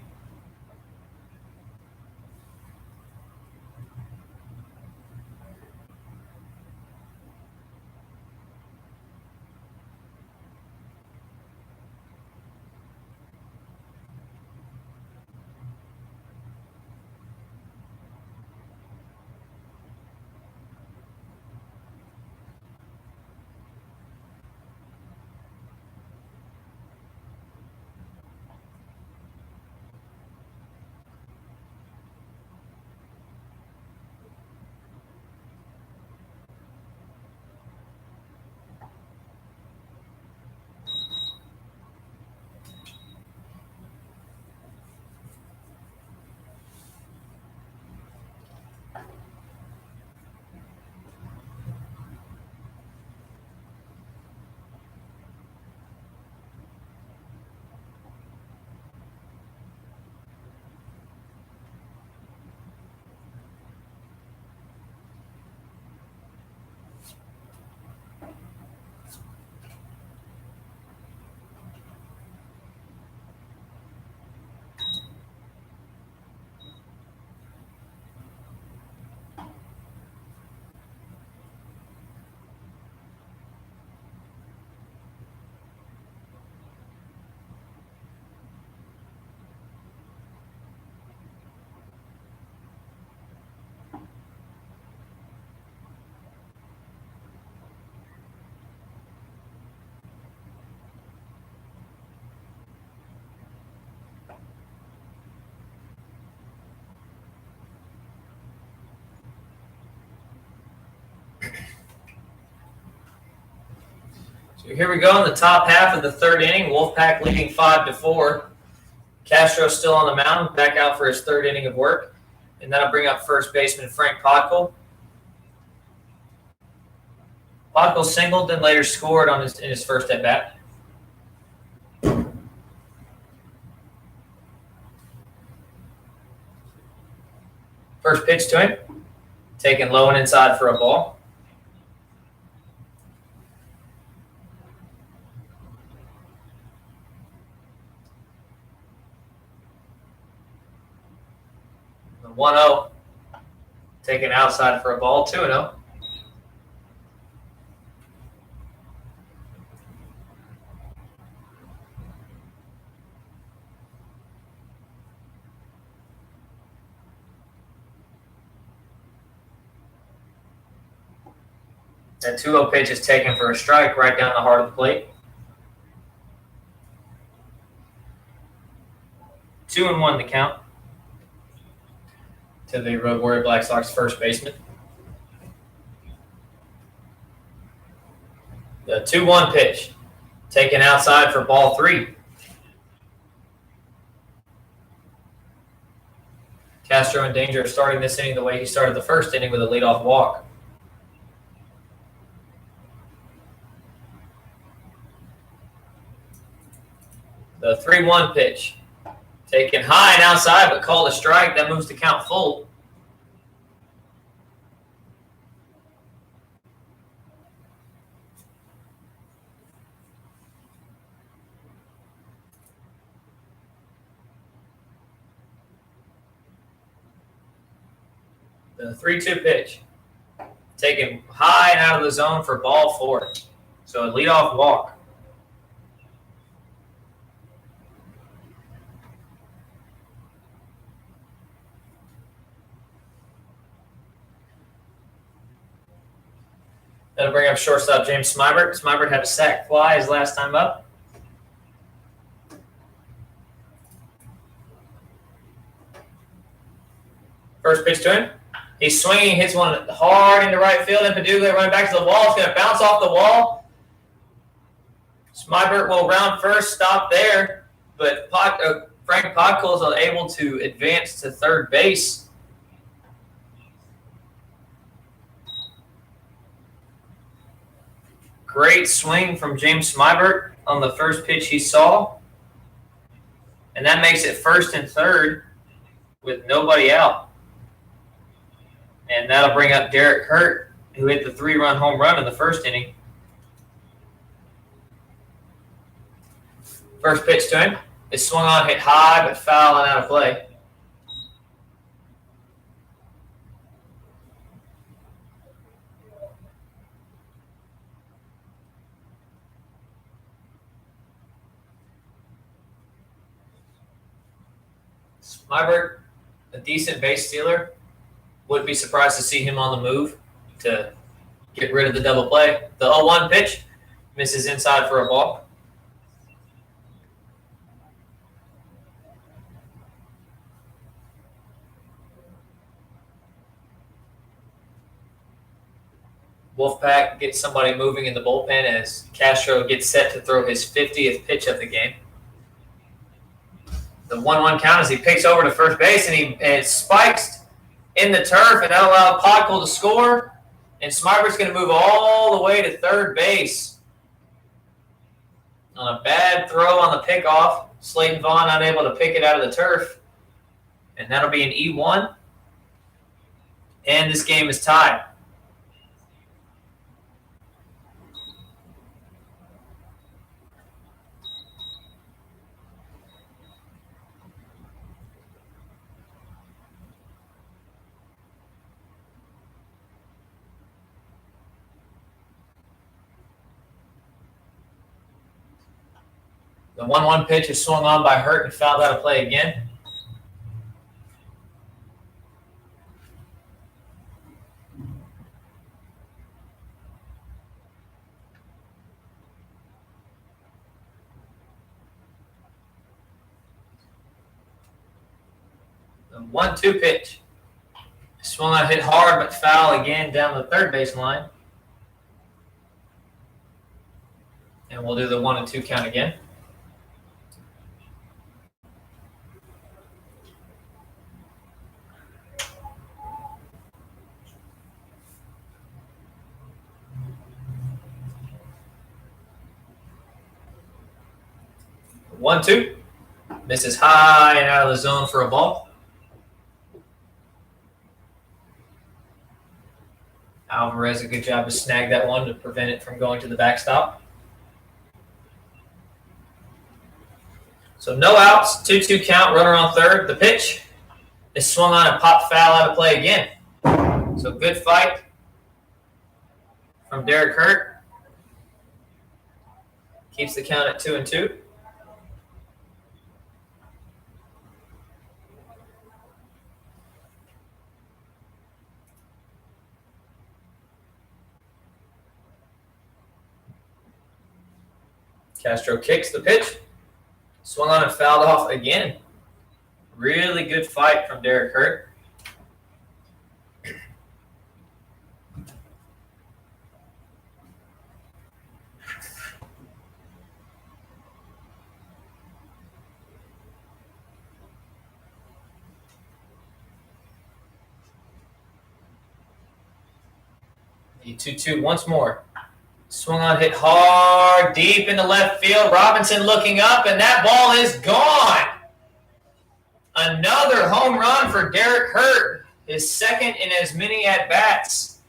So here we go in the top half of the third inning. Wolfpack leading 5-4. Castro still on the mound, back out for his third inning of work. And that'll bring up first baseman Frank Podkul. Podkul singled, then later scored in his first at-bat. First pitch to him, taken low and inside for a ball. The 1-0, taken outside for a ball, 2-0. That 2-0 pitch is taken for a strike right down the heart of the plate. 2-1 the count to the Road Warrior Black Sox first baseman. The 2-1 pitch taken outside for ball 3. Castro in danger of starting this inning the way he started the first inning with a leadoff walk. The 3-1 pitch Taken high and outside, but called a strike. That moves to count full. The 3-2 pitch. Taken high and out of the zone for ball 4. So a leadoff walk. That'll bring up shortstop James Smybert. Smybert had a sac fly his last time up. First pitch to him. He's swinging, hits one hard into right field, and Paduglia running back to the wall. It's going to bounce off the wall. Smybert will round first, stop there, but Frank Podkol's is able to advance to third base. Great swing from James Smybert on the first pitch he saw. And that makes it first and third with nobody out. And that'll bring up Derek Hurt, who hit the 3-run home run in the first inning. First pitch to him. It swung on, hit high, but foul and out of play. Smybert, a decent base stealer. Wouldn't be surprised to see him on the move to get rid of the double play. The 0-1 pitch misses inside for a ball. Wolfpac gets somebody moving in the bullpen as Castro gets set to throw his 50th pitch of the game. The 1-1 count as he picks over to first base, and it spikes in the turf, and that allowed Podkol to score. And Smibert's going to move all the way to third base. On a bad throw on the pickoff, Slayton Vaughn unable to pick it out of the turf. And that'll be an E1. And this game is tied. The 1-1 pitch is swung on by Hurt and fouled out of play again. The 1-2 pitch. Swung on, hit hard, but foul again down the third base line. And we'll do the 1-2 count again. The 1-2. Misses high and out of the zone for a ball. Alvarez, a good job to snag that one to prevent it from going to the backstop. So no outs, 2-2 count, runner on third. The pitch is swung on and popped foul out of play again. So good fight from Derek Hurt. Keeps the count at 2-2. Castro kicks the pitch. Swung on and fouled off again. Really good fight from Derek Hurt. The 2-2 once more. Swung on, hit hard, deep into left field. Robinson looking up, and that ball is gone. Another home run for Derek Hurt, his second in as many at-bats.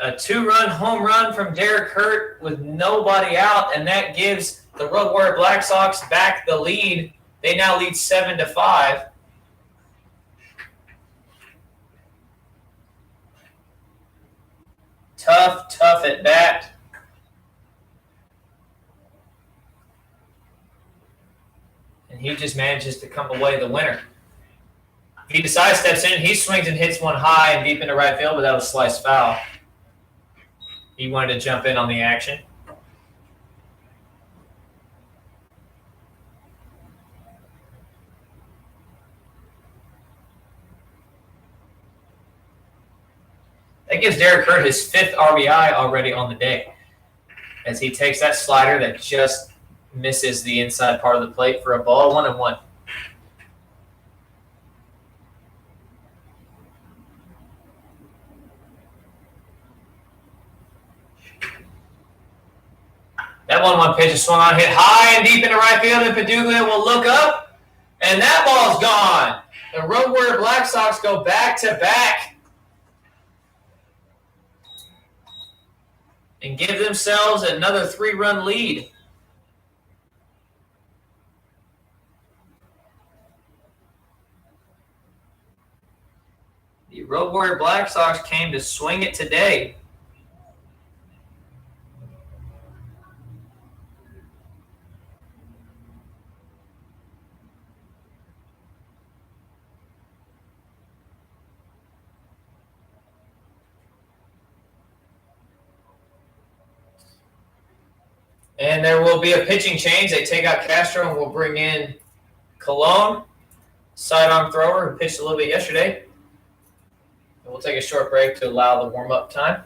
A 2-run home run from Derek Hurt with nobody out, and that gives the Road Warrior Black Sox back the lead. They now lead 7-5. Tough at bat. And he just manages to come away the winner. He decides, steps in, he swings and hits one high and deep into right field, but that was sliced foul. He wanted to jump in on the action. That gives Derek Hurt his 5th RBI already on the day, as he takes that slider that just misses the inside part of the plate for a ball, 1-1. That 1-1 pitch is swung on, hit high and deep into right field, and Paduglia will look up, and that ball's gone. The Road Warrior Black Sox go back-to-back and give themselves another 3-run lead. The Road Warrior Black Sox came to swing it today. And there will be a pitching change. They take out Castro and will bring in Colon, sidearm thrower who pitched a little bit yesterday. And we'll take a short break to allow the warm-up time.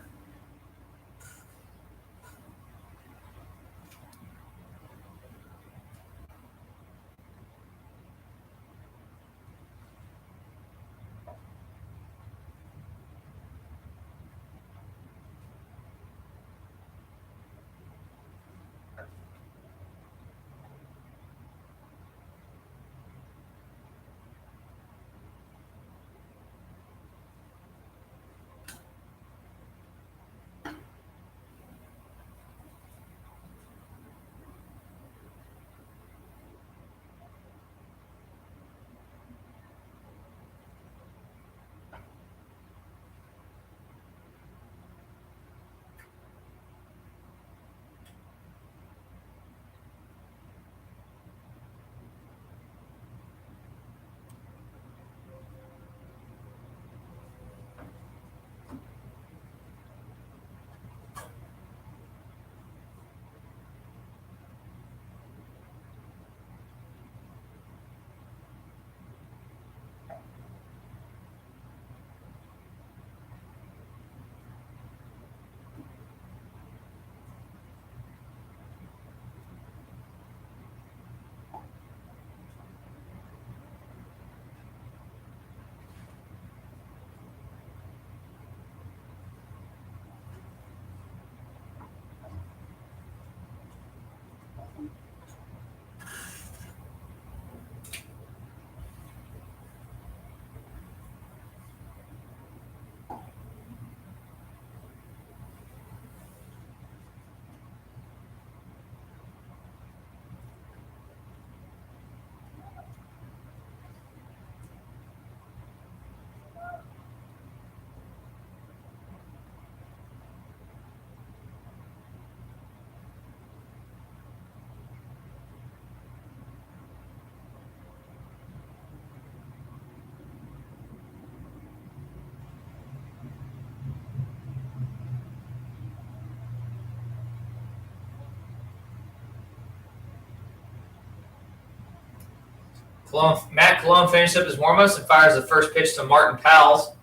Matt Colon finished up his warm-ups and fires the first pitch to Martin Powell.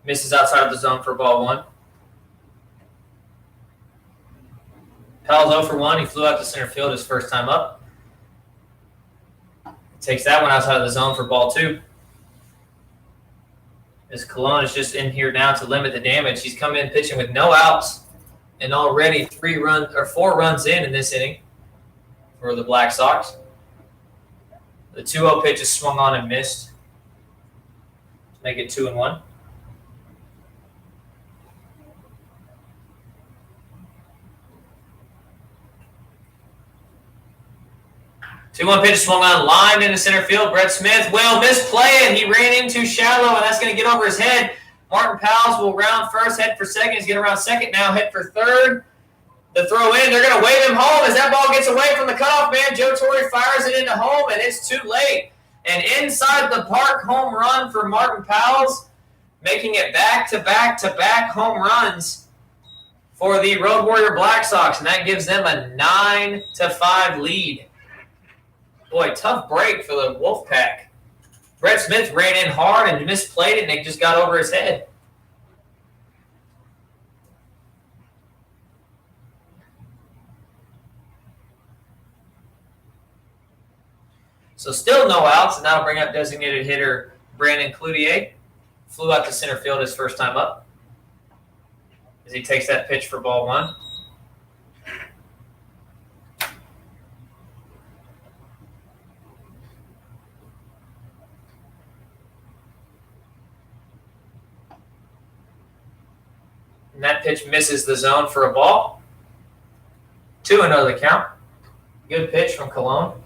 Misses outside of the zone for ball 1. Powell's 0 for 1. He flew out to center field his first time up. Takes that one outside of the zone for ball 2. As Cologne is just in here now to limit the damage. He's come in pitching with no outs and already 4 runs in this inning for the Black Sox. The 2-0 pitch is swung on and missed. Make it 2-1. 2-1 pitch swung on, lined into center field. Brett Smith will misplay it. He ran in too shallow, and that's going to get over his head. Martin Powell will round first, head for second. He's going to round second now, head for third. The throw in, they're going to wave him home as that ball gets away from the cutoff man. Joe Torre fires it into home, and it's too late. An inside the park home run for Martin Powell, making it back-to-back-to-back home runs for the Road Warrior Black Sox, and that gives them a 9-5 lead. Boy, tough break for the Wolfpac. Brett Smith ran in hard and misplayed it, and it just got over his head. So still no outs, and that'll bring up designated hitter Brandon Clutier. Flew out to center field his first time up as he takes that pitch for ball 1. And that pitch misses the zone for a ball. 2-0 the count. Good pitch from Cologne.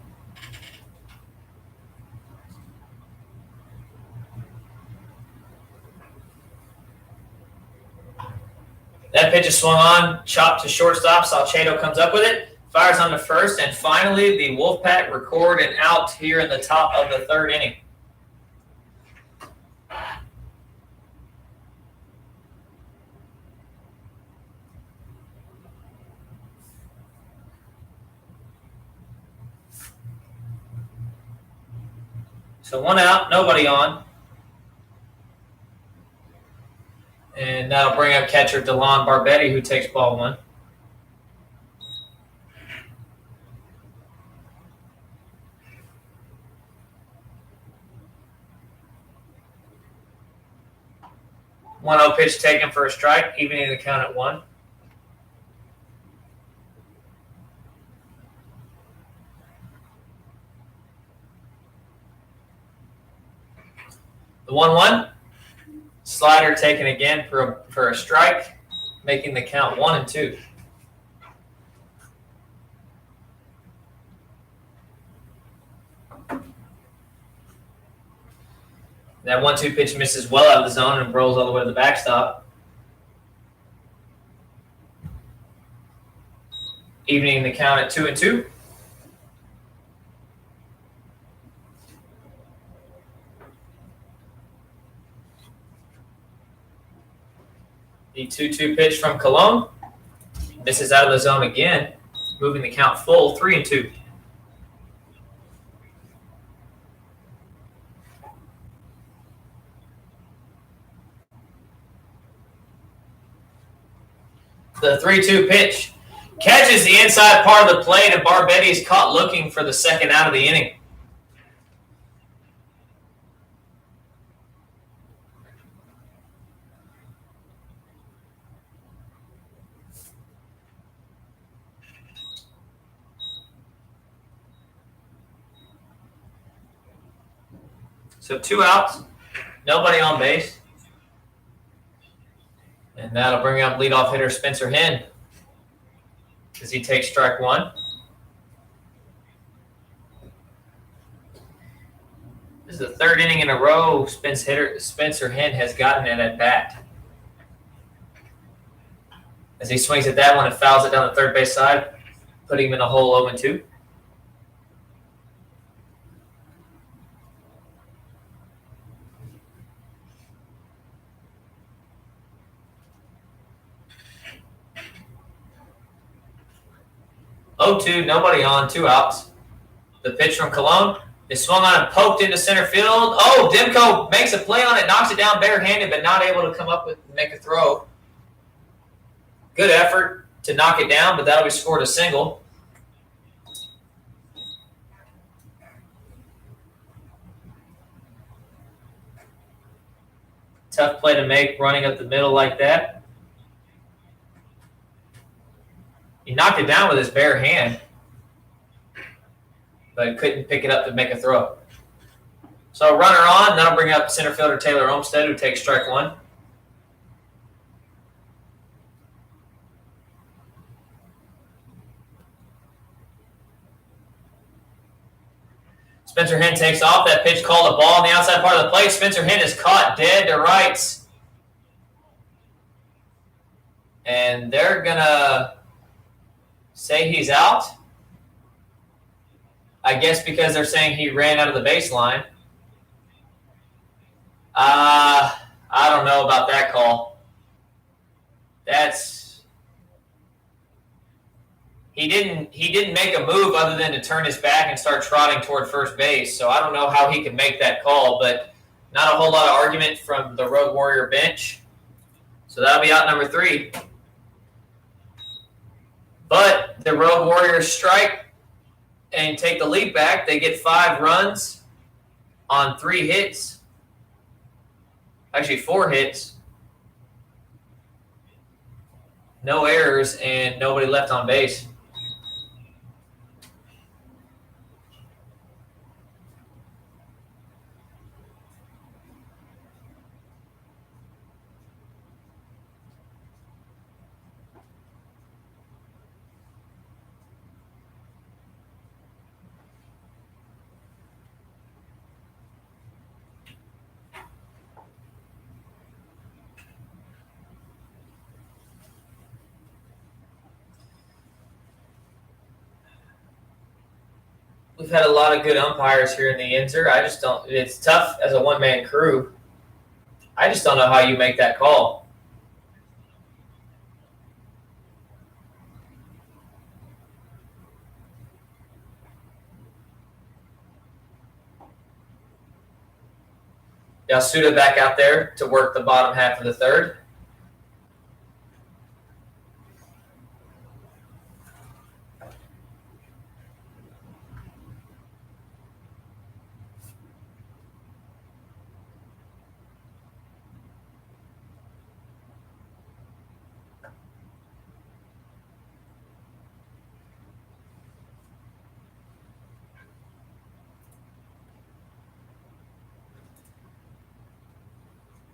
That pitch is swung on, chopped to shortstop. Salcedo comes up with it, fires on to first, and finally the Wolfpac record an out here in the top of the 3rd inning. So 1 out, nobody on. And that'll bring up catcher DeLon Barbetti, who takes ball 1. One 0 pitch taken for a strike, evening the count at 1. The 1-1. Slider taken again for a strike, making the count 1-2. That 1-2 pitch misses well out of the zone and rolls all the way to the backstop. Evening the count at 2-2. The 2-2 pitch from Cologne misses out of the zone again, moving the count full 3-2. The 3-2 pitch catches the inside part of the plate, and Barbetti is caught looking for the second out of the inning. So 2 outs, nobody on base. And that'll bring up leadoff hitter Spencer Henn as he takes strike 1. This is the 3rd inning in a row Spencer Henn has gotten it at bat. As he swings at that one and fouls it down the third base side, putting him in a hole 0-2. Oh, 2, nobody on, 2 outs. The pitch from Cologne is swung on and poked into center field. Oh, Demko makes a play on it, knocks it down barehanded, but not able to come up with make a throw. Good effort to knock it down, but that'll be scored a single. Tough play to make running up the middle like that. He knocked it down with his bare hand, but couldn't pick it up to make a throw. So runner on, that'll bring up center fielder Taylor Olmstead, who takes strike one. Spencer Henn takes off. That pitch called a ball on the outside part of the plate. Spencer Henn is caught dead to rights. And they're going to say he's out. I guess because they're saying he ran out of the baseline. I don't know about that call. He didn't make a move other than to turn his back and start trotting toward first base. So I don't know how he could make that call, but not a whole lot of argument from the Road Warrior bench. So that'll be out number 3. But the Road Warriors strike and take the lead back. They get 5 runs on 3 hits. Actually, 4 hits. No errors and nobody left on base. We've had a lot of good umpires here in the Yinzer. I just don't – it's tough as a one-man crew. I just don't know how you make that call. Yasuda back out there to work the bottom half of the third.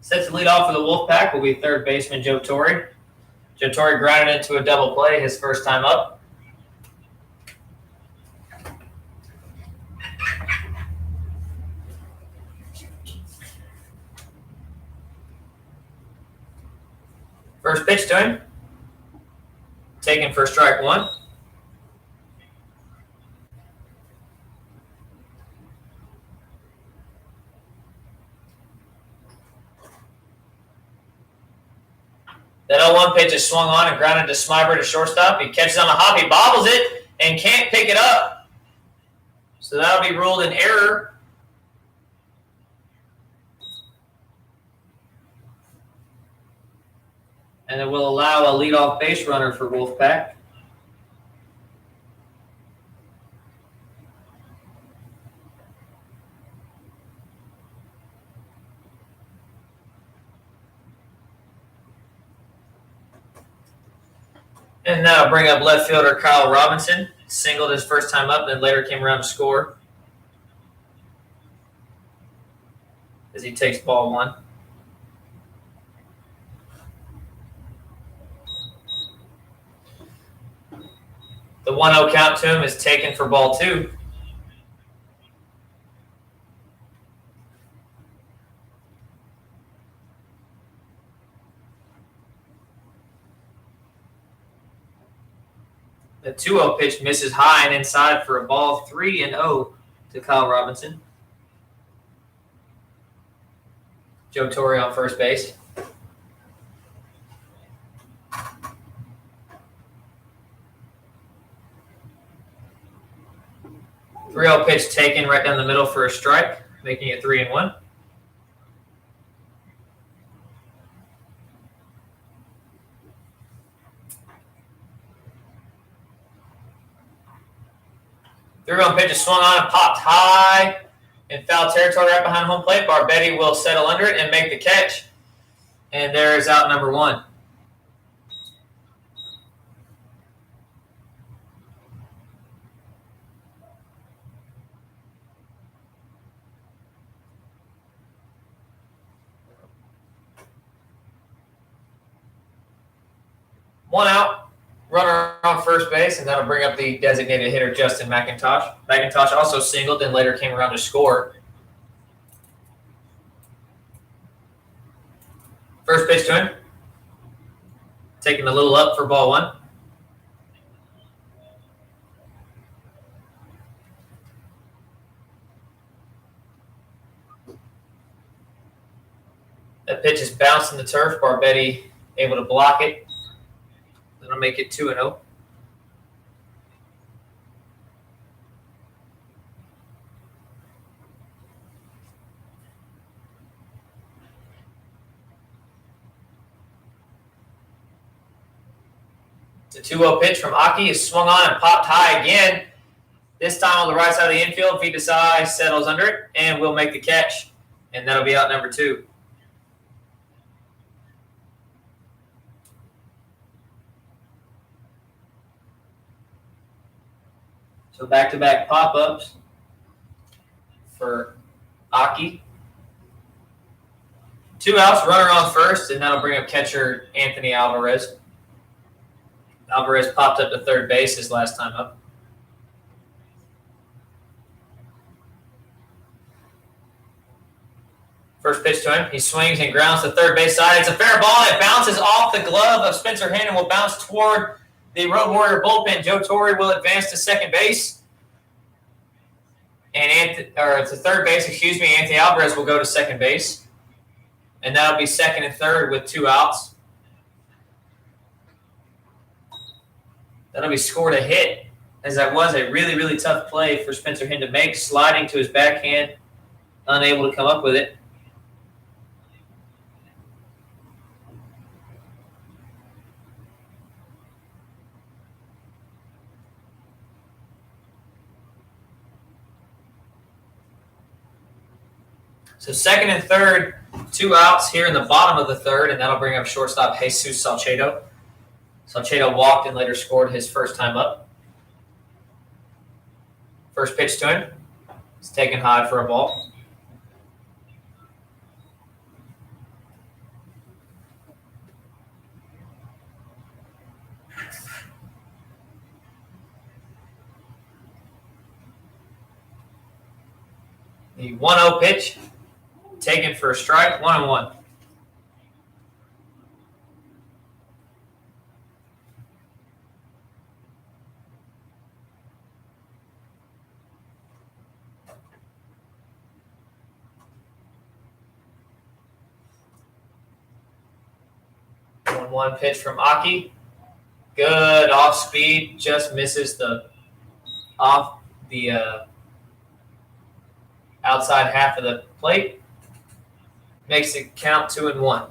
Set to lead off for the Wolfpac will be third baseman Joe Torre. Joe Torre grounded into a double play his first time up. First pitch to him. Taken for strike one. That 0-1 pitch is swung on and grounded to Smybert at shortstop. He catches on a hop. He bobbles it and can't pick it up. So that'll be ruled an error. And it will allow a leadoff base runner for Wolfpac. And now bring up left fielder Kyle Robinson. Singled his first time up, then later came around to score as he takes ball one. The 1-0 count to him is taken for ball two. The 2-0 pitch misses high and inside for a ball 3-0 to Kyle Robinson. Joe Torre on first base. The 3-0 pitch taken right down the middle for a strike, making it 3-1. The 3-0 pitch is swung on and popped high in foul territory right behind home plate. Barbetti will settle under it and make the catch. And there is out number 1. One out, runner on first base, and that'll bring up the designated hitter, Justin McIntosh. McIntosh also singled and later came around to score. First pitch to him. Taking a little up for ball 1. That pitch is bouncing the turf. Barbetti able to block it. That'll make it 2-0. The 2-0 pitch from Aki is swung on and popped high again. This time on the right side of the infield, Vitasai settles under it and will make the catch. And that'll be out number 2. So back-to-back pop-ups for Aki. 2 outs, runner on first, and that'll bring up catcher Anthony Alvarez. Alvarez popped up to third base his last time up. First pitch to him. He swings and grounds to third base side. It's a fair ball. It bounces off the glove of Spencer Henn and will bounce toward the Road Warrior bullpen. Joe Torre will advance to second base. And to third base, Anthony Alvarez will go to second base. And that'll be second and third with 2 outs. That'll be scored a hit, as that was a really, really tough play for Spencer Henn to make, sliding to his backhand, unable to come up with it. So second and third, 2 outs here in the bottom of the third, and that'll bring up shortstop Jesus Salcedo. Salcedo walked and later scored his first time up. First pitch to him. It's taken high for a ball. The 1-0 pitch. Taken for a strike, 1-1. One pitch from Aki. Good off speed, just misses the outside half of the plate. Makes it count 2-1.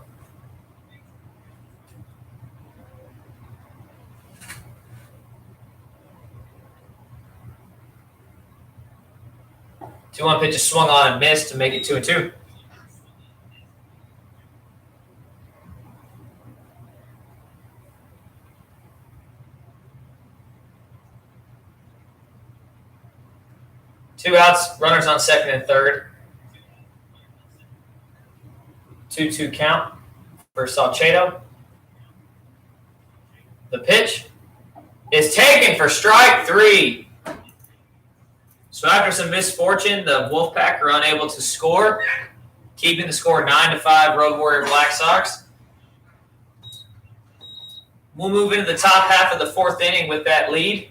Two-one pitch is swung on and missed to make it 2-2. Two outs, runners on second and third. 2-2 count for Salcedo. The pitch is taken for strike 3. So after some misfortune, the Wolfpac are unable to score, keeping the score 9-5 Road Warrior Black Sox. We'll move into the top half of the fourth inning with that lead.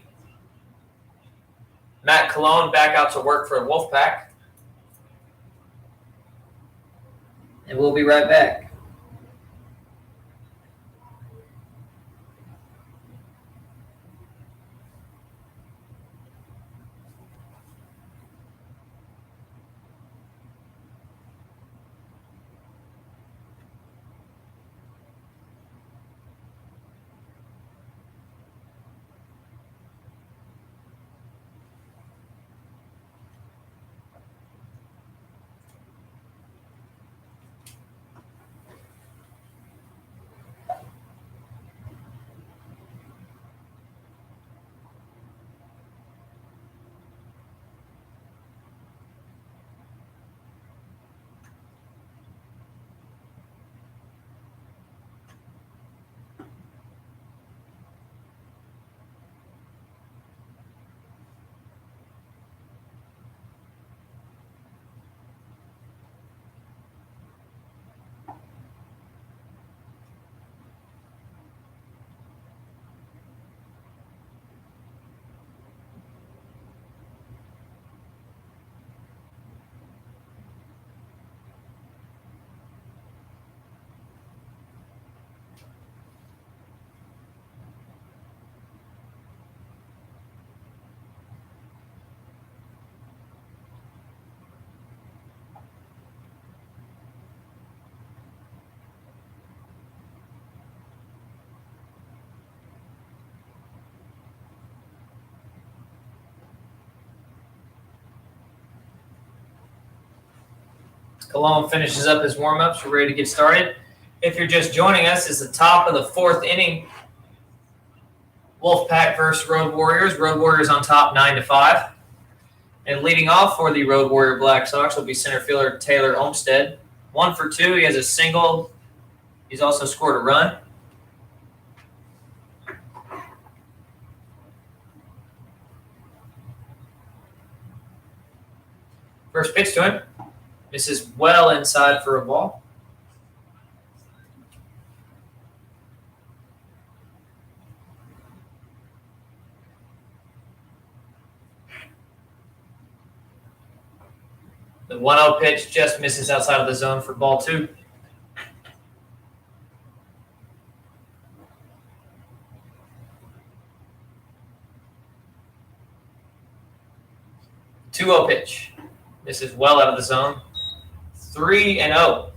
Matt Colon back out to work for Wolfpac. And we'll be right back. Cologne finishes up his warm-ups. We're ready to get started. If you're just joining us, it's the top of the fourth inning. Wolfpac versus Road Warriors. Road Warriors on top 9-5. And leading off for the Road Warrior Black Sox will be center fielder Taylor Olmstead. 1 for 2. He has a single. He's also scored a run. First pitch to him. This is well inside for a ball. The 1-0 pitch just misses outside of the zone for ball 2. The 2-0 pitch. This is well out of the zone. 3-0.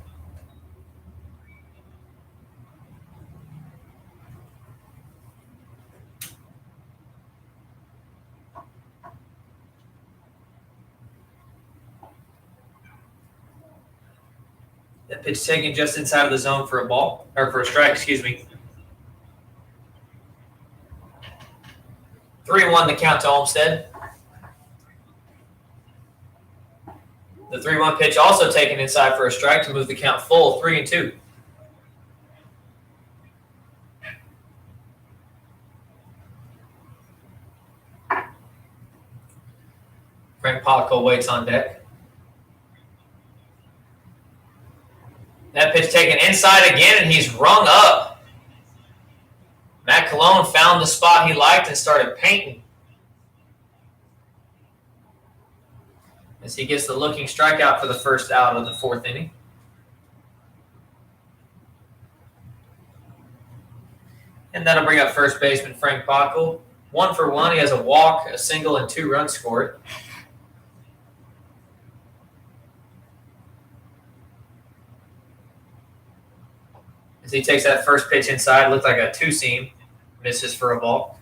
That pitch taken just inside of the zone for a ball, or for a strike, excuse me. 3-1 the count to Olmstead. The 3-1 pitch also taken inside for a strike to move the count full, 3-2. Frank Powell waits on deck. That pitch taken inside again, and he's rung up. Matt Cologne found the spot he liked and started painting. As he gets the looking strikeout for the first out of the fourth inning. And that'll bring up first baseman Frank Powell. 1 for 1. He has a walk, a single, and 2 runs scored. As he takes that first pitch inside, looked like a two-seam. Misses for a ball.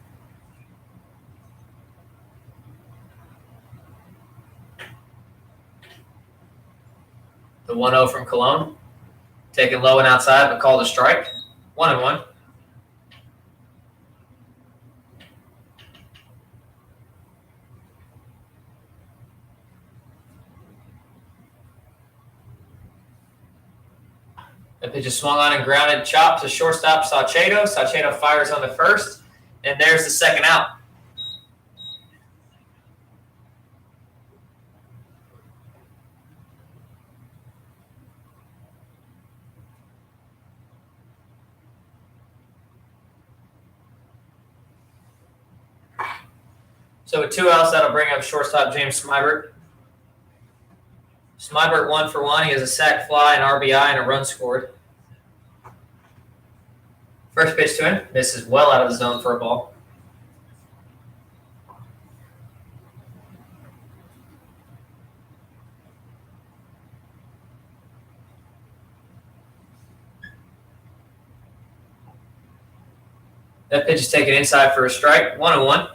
The 1-0 from Cologne. Taken low and outside, but called a strike. 1-1. The pitch is swung on and grounded, chopped to shortstop Saucedo. Saucedo fires on the first, and there's the second out. So with 2 outs, that'll bring up shortstop James Smybert. Smybert 1 for 1. He has a sac fly, an RBI, and a run scored. First pitch to him. This is well out of the zone for a ball. That pitch is taken inside for a strike. 1-1.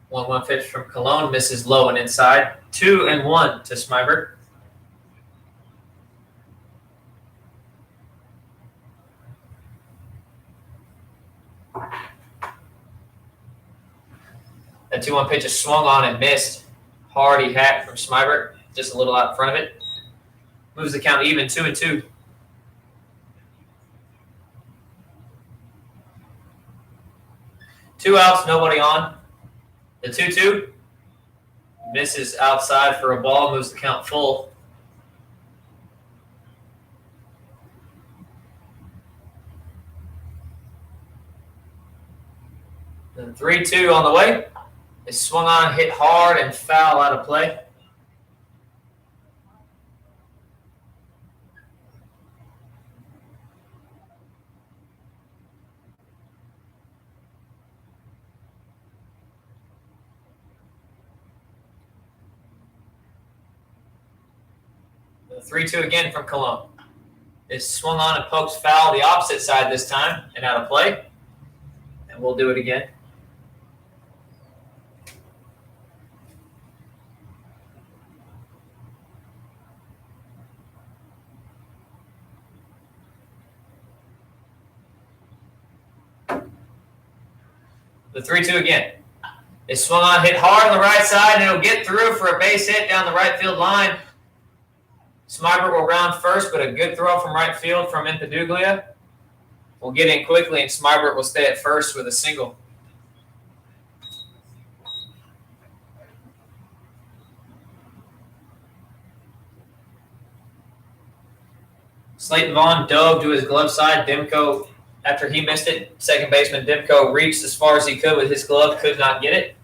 One pitch from Cologne, misses low and inside. 2-1 to Smybert. That 2-1 pitch is swung on and missed. Hardy hack from Smybert, just a little out in front of it. Moves the count even, 2-2. Two outs, nobody on. The 2-2 misses outside for a ball, moves the count full. The 3-2 on the way. It's swung on, hit hard, and foul out of play. The 3-2 again from Cologne. It's swung on and pokes foul the opposite side this time and out of play. And we'll do it again. The 3-2 again. It swung on, hit hard on the right side, and it'll get through for a base hit down the right field line. Smybert will round first, but a good throw from right field from Impaduglia. We'll get in quickly, and Smybert will stay at first with a single. Slayton Vaughn dove to his glove side. Demko, after he missed it, second baseman Demko reached as far as he could with his glove, could not get it.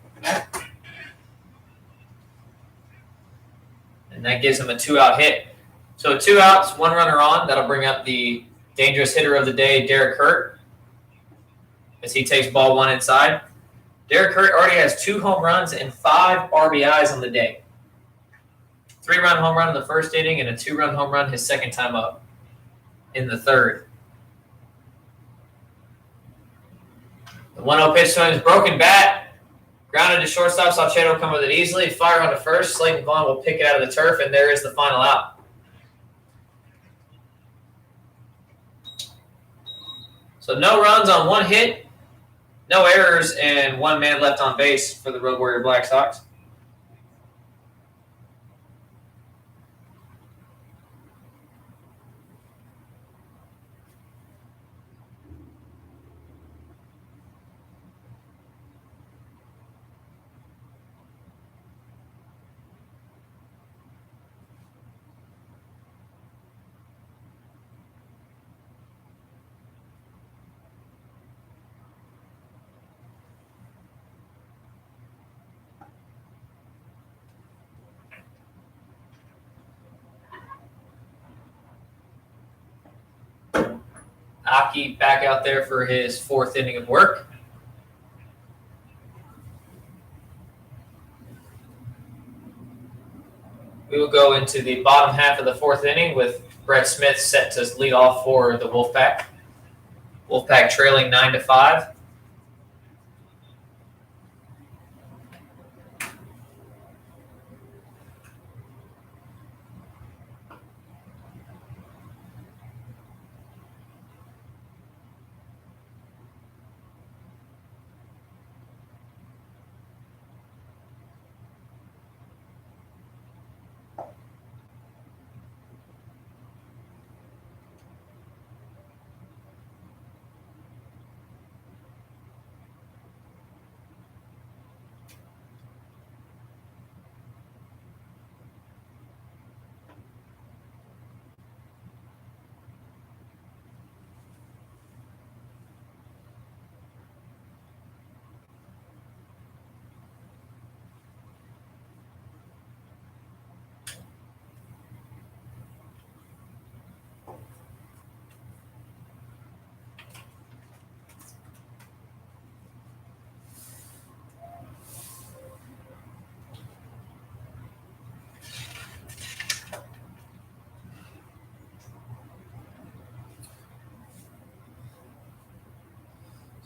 And that gives him a 2-out hit. So 2 outs, 1 runner on. That'll bring up the dangerous hitter of the day, Derek Hurt, as he takes ball 1 inside. Derek Hurt already has 2 home runs and 5 RBIs on the day. 3-run home run in the first inning and a 2-run home run his second time up in the third. The 1-0 pitch to his broken bat. Grounded to shortstop. Salcedo come with it easily. Fire on to first. Slayton Vaughn will pick it out of the turf, and there is the final out. So no runs on 1 hit, no errors, and 1 man left on base for the Road Warrior Black Sox. Aki back out there for his 4th inning of work. We will go into the bottom half of the 4th inning with Brett Smith set to lead off for the Wolfpac. Wolfpac trailing 9-5.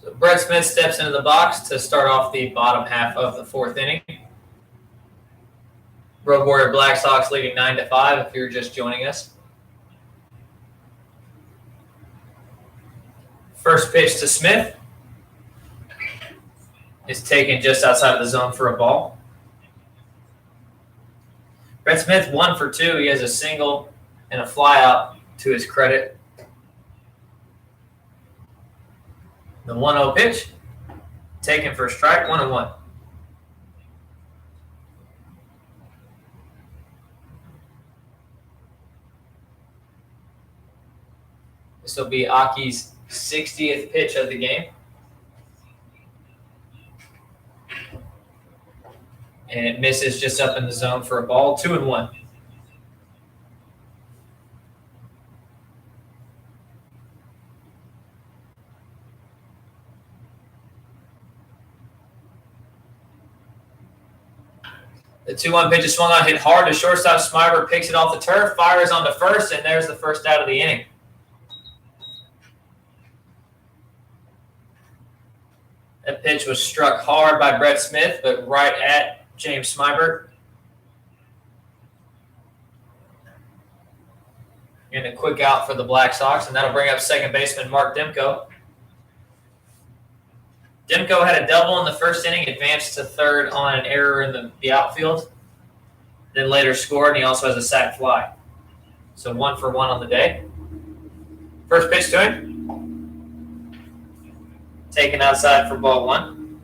So Brett Smith steps into the box to start off the bottom half of the 4th inning. Road Warrior Black Sox leading 9-5 if you're just joining us. First pitch to Smith is taken just outside of the zone for a ball. Brett Smith 1 for 2. He has a single and a fly out to his credit. The 1-0 pitch, taken for a strike, 1-1. This will be Aki's 60th pitch of the game. And it misses just up in the zone for a ball, 2-1. The 2-1 pitch is swung on, hit hard to shortstop. Smybert picks it off the turf, fires on to first, and there's the first out of the inning. That pitch was struck hard by Brett Smith, but right at James Smybert. And a quick out for the Black Sox, and that'll bring up second baseman Mark Demko. Demko had a double in the first inning, advanced to third on an error in the outfield, then later scored, and he also has a sac fly. So 1 for 1 on the day. First pitch to him. Taken outside for ball 1.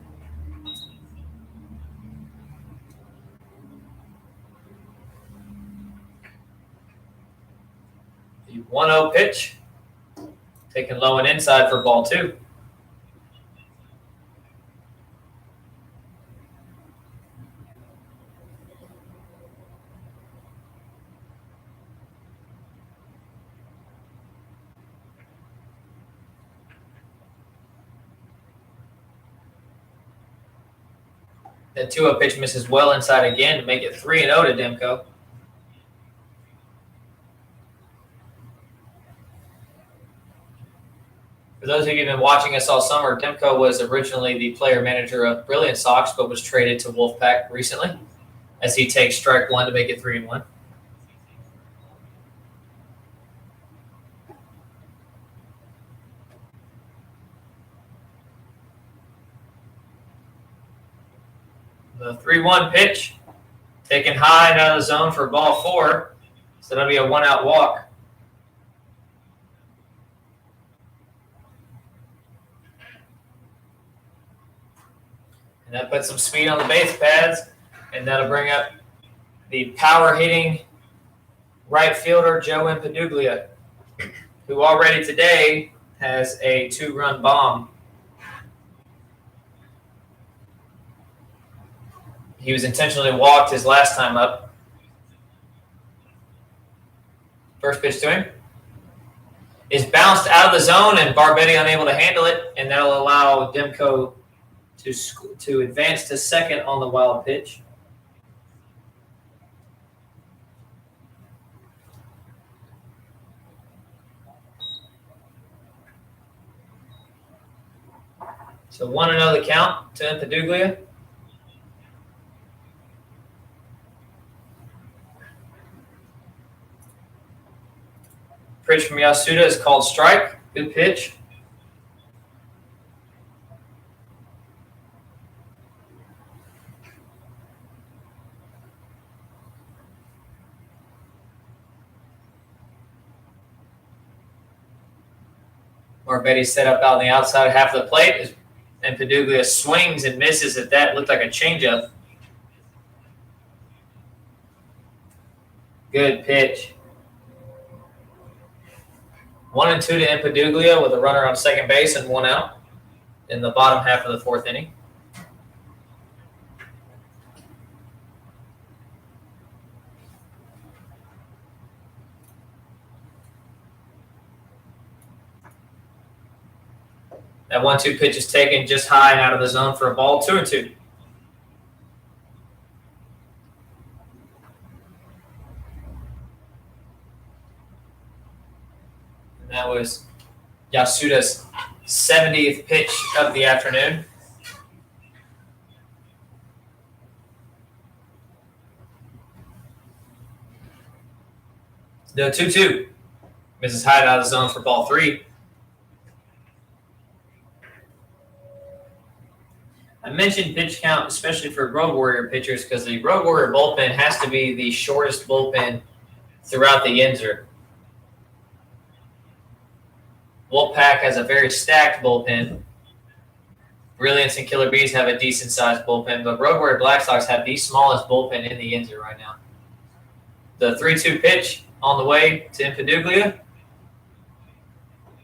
The 1-0 pitch. Taken low and inside for ball 2. That 2-0 pitch misses well inside again to make it 3-0 to Demko. For those of you who've been watching us all summer, Demko was originally the player manager of Brilliant Sox, but was traded to Wolfpac recently as he takes strike 1 to make it 3-1. The 3-1 pitch, taken high and out of the zone for ball 4. So that'll be a 1-out walk. And that puts some speed on the base pads, and that'll bring up the power-hitting right fielder Joe Impaduglia, who already today has a 2-run bomb. He was intentionally walked his last time up. First pitch to him is bounced out of the zone, and Barbetti unable to handle it, and that'll allow Demko to advance to second on the wild pitch. So 1-0 the count to Impaduglia. Pitch from Yasuda is called strike. Good pitch. Barbetti set up out on the outside half of the plate, and Impaduglia swings and misses at that. Looked like a changeup. Good pitch. 1-2 to Impaduglia with a runner on second base and 1 out in the bottom half of the 4th inning. That 1-2 pitch is taken just high and out of the zone for a ball, 2-2. That was Yasuda's 70th pitch of the afternoon. The 2-2. Misses high out of the zone for ball 3. I mentioned pitch count, especially for Road Warrior pitchers, because the Road Warrior bullpen has to be the shortest bullpen throughout the Yinzer. Wolfpac has a very stacked bullpen. Brilliance and Killer Bees have a decent-sized bullpen, but Road Warrior Black Sox have the smallest bullpen in the Yinzer right now. The 3-2 pitch on the way to Impaduglia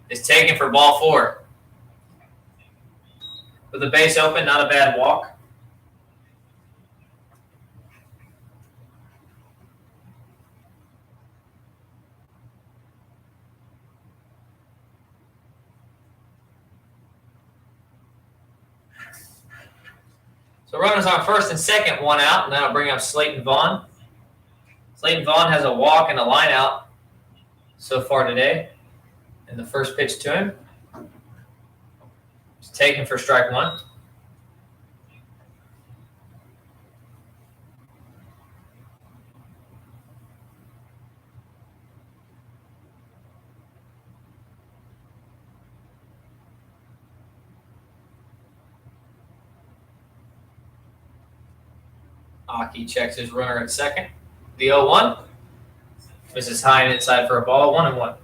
is taken for ball 4. With the base open, not a bad walk. So runners on first and second, 1 out, and that'll bring up Slayton Vaughn. Slayton Vaughn has a walk and a line out so far today. And the first pitch to him is taken for strike 1. Aki checks his runner at second. The 0-1. Misses high and inside for a ball. 1-1.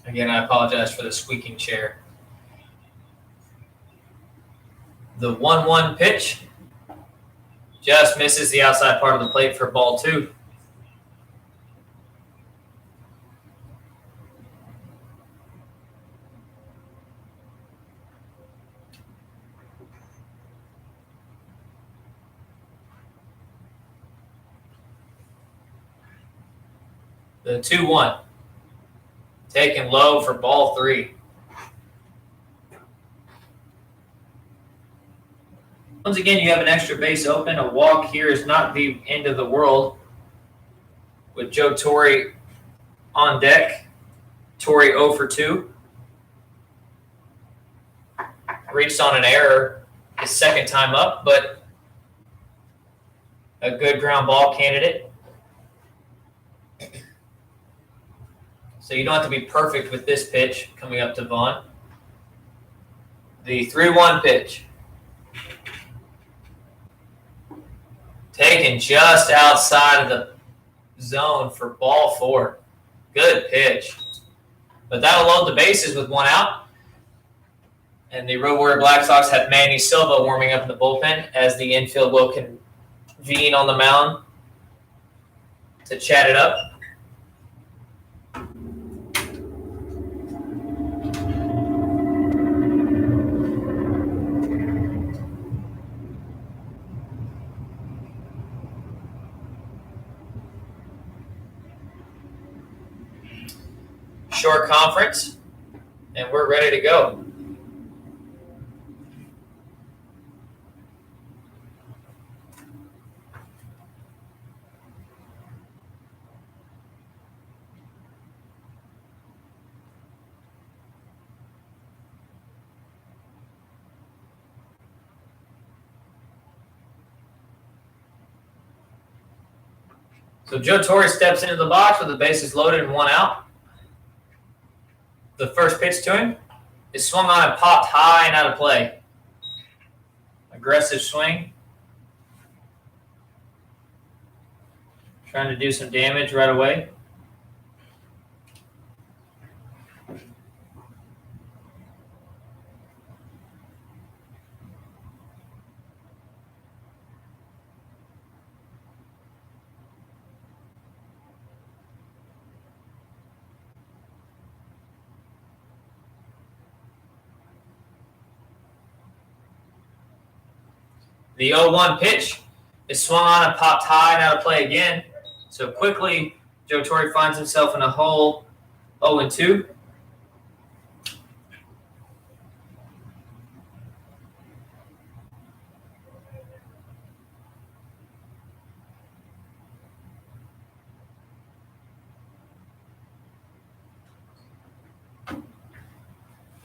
Again, I apologize for the squeaking chair. The 1-1 pitch just misses the outside part of the plate for ball 2. The 2-1. Taken low for ball 3. Once again, you have an extra base open. A walk here is not the end of the world. With Joe Torre on deck. Torre 0 for 2. Reached on an error his second time up, but a good ground ball candidate. So you don't have to be perfect with this pitch coming up to Vaughn. The 3-1 pitch. Taken just outside of the zone for ball 4. Good pitch. But that'll load the bases with 1 out. And the Road Warrior Black Sox have Manny Silva warming up in the bullpen as the infield will convene on the mound to chat it up. Short conference, and we're ready to go. So Joe Torre steps into the box with the bases loaded and 1 out. The first pitch to him is swung on and popped high and out of play. Aggressive swing. Trying to do some damage right away. The 0-1 pitch is swung on and popped high and out of play again. So quickly, Joe Torre finds himself in a hole 0-2.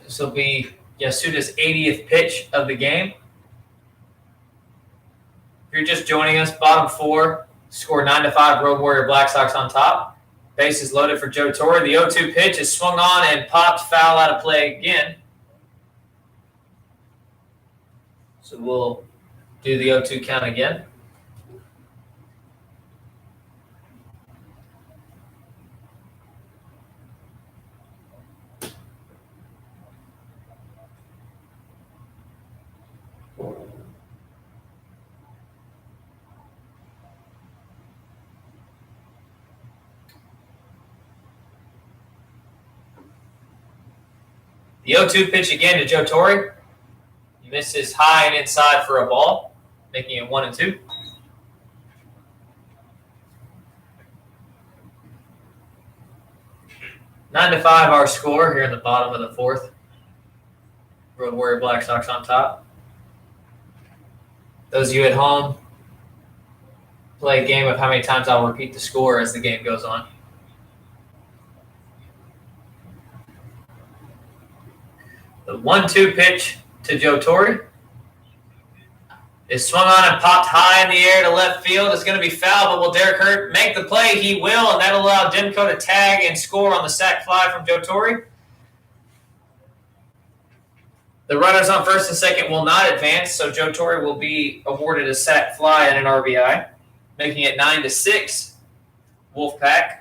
This will be Yasuda's 80th pitch of the game. If you're just joining us, bottom 4, score 9-5, Road Warrior Black Sox on top. Bases loaded for Joe Torre. The 0-2 pitch is swung on and popped foul out of play again. So we'll do the 0-2 count again. The 0-2 pitch again to Joe Torre. He misses high and inside for a ball, making it 1-2. Nine to 5 our score here in the bottom of the 4th. Road Warrior Black Sox on top. Those of you at home, play a game of how many times I'll repeat the score as the game goes on. The 1-2 pitch to Joe Torre. Is swung on and popped high in the air to left field. It's going to be foul, but will Derek Hurt make the play? He will, and that'll allow Demko to tag and score on the sac fly from Joe Torre. The runners on first and second will not advance, so Joe Torre will be awarded a sac fly and an RBI, making it 9-6, Wolfpac.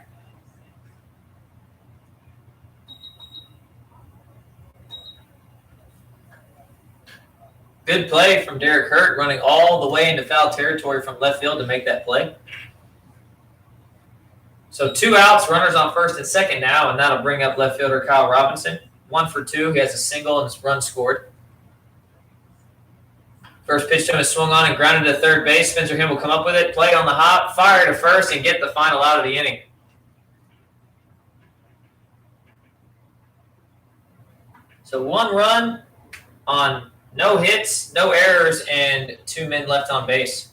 Good play from Derek Hurt, running all the way into foul territory from left field to make that play. So 2 outs, runners on first and second now, and that'll bring up left fielder Kyle Robinson. 1 for 2. He has a single and his run scored. First pitch to him is swung on and grounded to third base. Spencer Him will come up with it, play on the hop, fire to first, and get the final out of the inning. So 1 run on no hits, no errors, and 2 men left on base.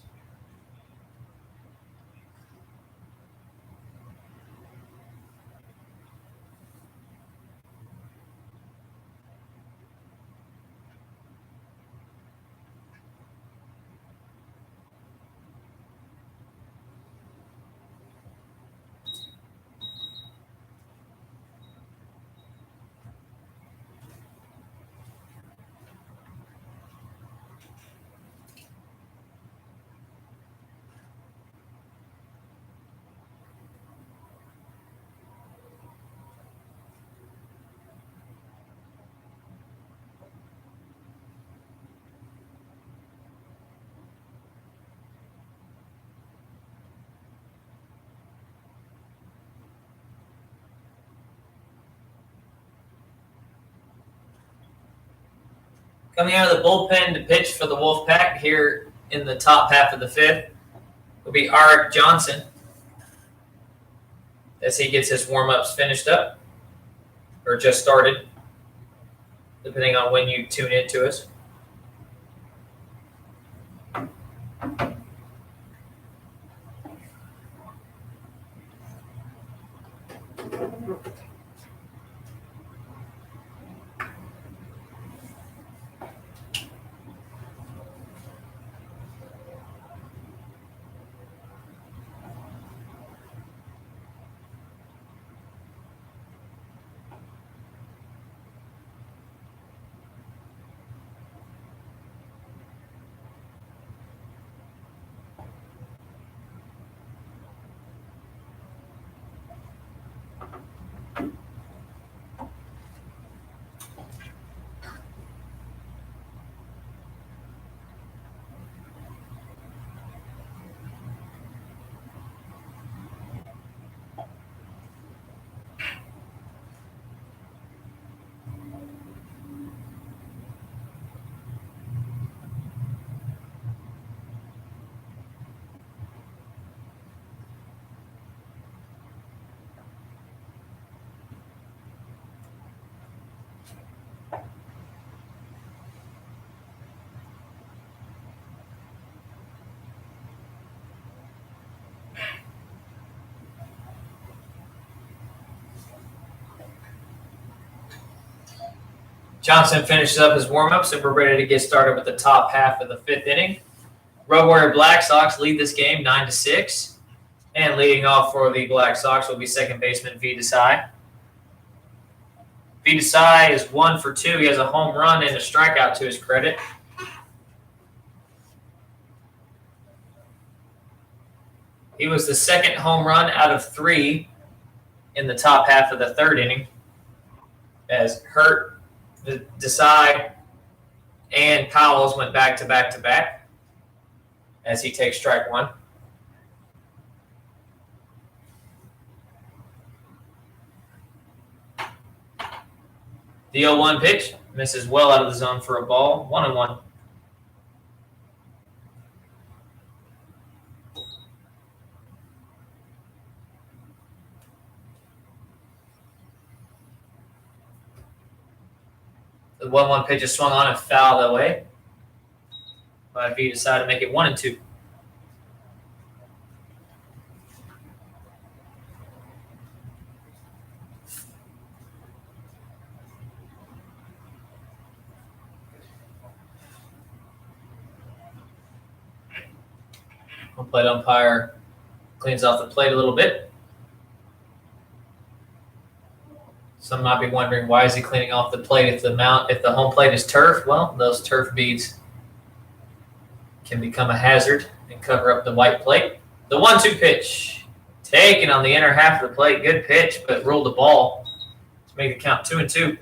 Coming out of the bullpen to pitch for the Wolfpac here in the top half of the 5th will be Art Johnson as he gets his warm-ups finished up, or just started, depending on when you tune into us. Johnson finishes up his warm-ups, and we're ready to get started with the top half of the 5th inning. Road Warrior Black Sox lead this game 9-6, and leading off for the Black Sox will be second baseman V. Desai. V. Desai is 1 for 2. He has a home run and a strikeout to his credit. He was the second home run out of 3 in the top half of the 3rd inning, as Hurt, Desai, and Powell went back to back to back as he takes strike 1. The 0-1 pitch misses well out of the zone for a ball. 1-1. The 1-1 pitch is swung on and fouled away. But V decided to make it 1-2. Home plate umpire cleans off the plate a little bit. Some might be wondering, why is he cleaning off the plate if the home plate is turf? Well, those turf beads can become a hazard and cover up the white plate. The 1-2 pitch, taken on the inner half of the plate. Good pitch, but ruled the ball to make the count 2-2.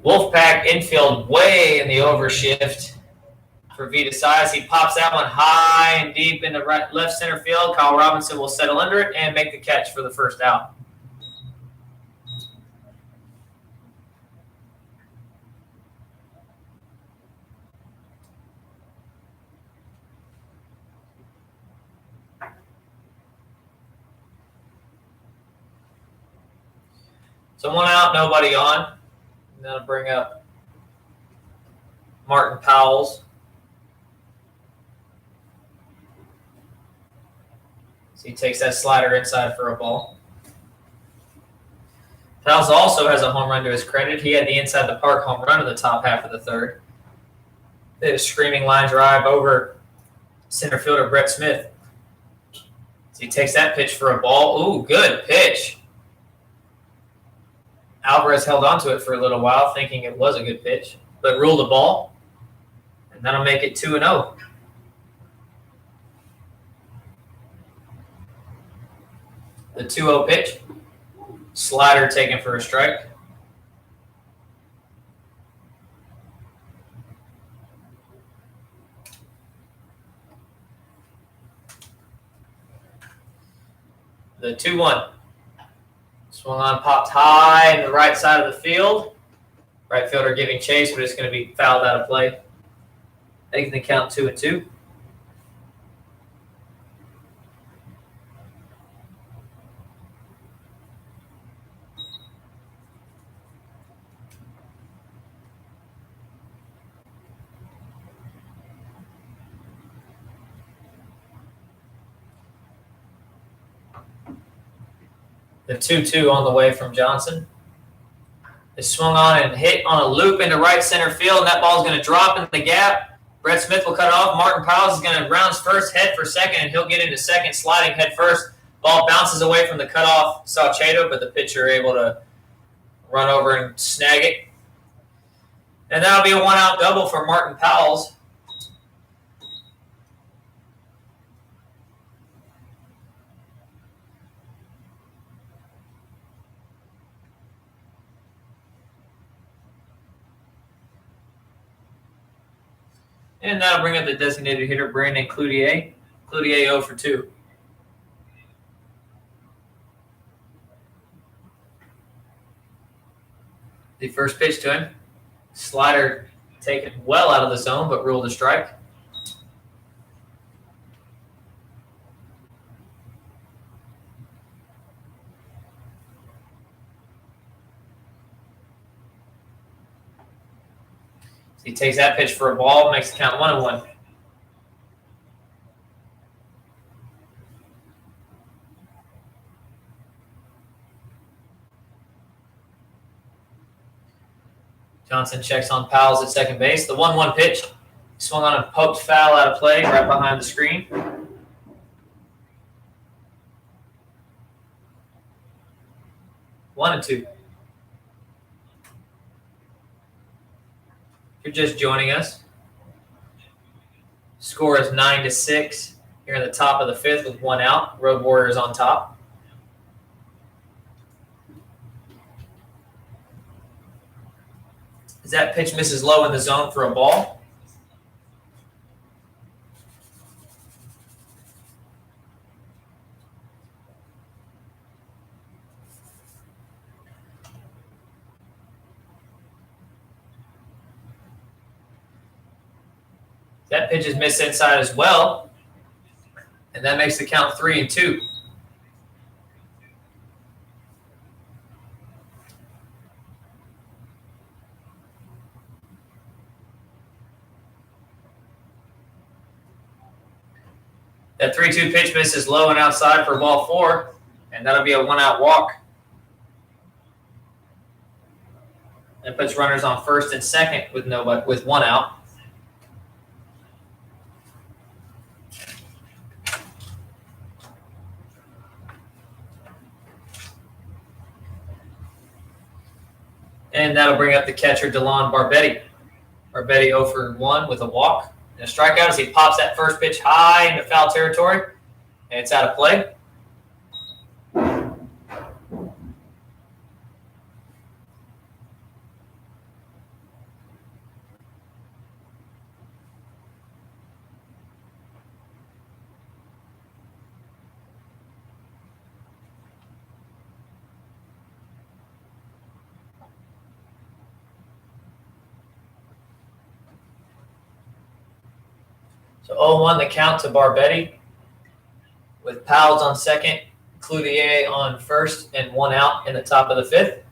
Wolfpac infield way in the overshift for Vita Size. He pops that one high and deep in the left center field. Kyle Robinson will settle under it and make the catch for the first out. So 1 out, nobody on. And that'll bring up Martin Powell's. So he takes that slider inside for a ball. Powell's also has a home run to his credit. He had the inside the park home run in the top half of the third. They had a screaming line drive over center fielder Brett Smith. So he takes that pitch for a ball. Ooh, good pitch. Alvarez held on to it for a little while, thinking it was a good pitch, but ruled the ball, and that'll make it 2-0. The 2-0 pitch, slider taken for a strike. The 2-1. Swung on, popped high in the right side of the field. Right fielder giving chase, but it's going to be fouled out of play. Making the count 2-2. The 2-2 on the way from Johnson. It swung on and hit on a loop into right center field, and that ball is going to drop in the gap. Brett Smith will cut it off. Martin Powell is going to rounds first, head for second, and he'll get into second, sliding head first. Ball bounces away from the cutoff Salcedo, but the pitcher able to run over and snag it. And that'll be a 1-out double for Martin Powell's. And that'll bring up the designated hitter, Brandon Clutier. Clutier 0 for 2. The first pitch to him. Slider taken well out of the zone, but ruled a strike. He takes that pitch for a ball, makes the count 1-1. Johnson checks on Powell's at second base. The 1-1 pitch. Swung on a poked foul out of play right behind the screen. One and two. If you're just joining us, score is 9-6. Here in the top of the fifth with 1 out. Road Warriors on top. As that pitch misses low in the zone for a ball. That pitch is missed inside as well. And that makes the count 3-2. That 3-2 pitch misses low and outside for ball 4, and that'll be a 1-out walk. That puts runners on first and second with one out. And that'll bring up the catcher, DeLon Barbetti. Barbetti 0 for 1 with a walk and a strikeout as he pops that first pitch high into foul territory, and it's out of play. So 0-1 the count to Barbetti with Powell on second, Clutier on first, and one out in the top of the fifth.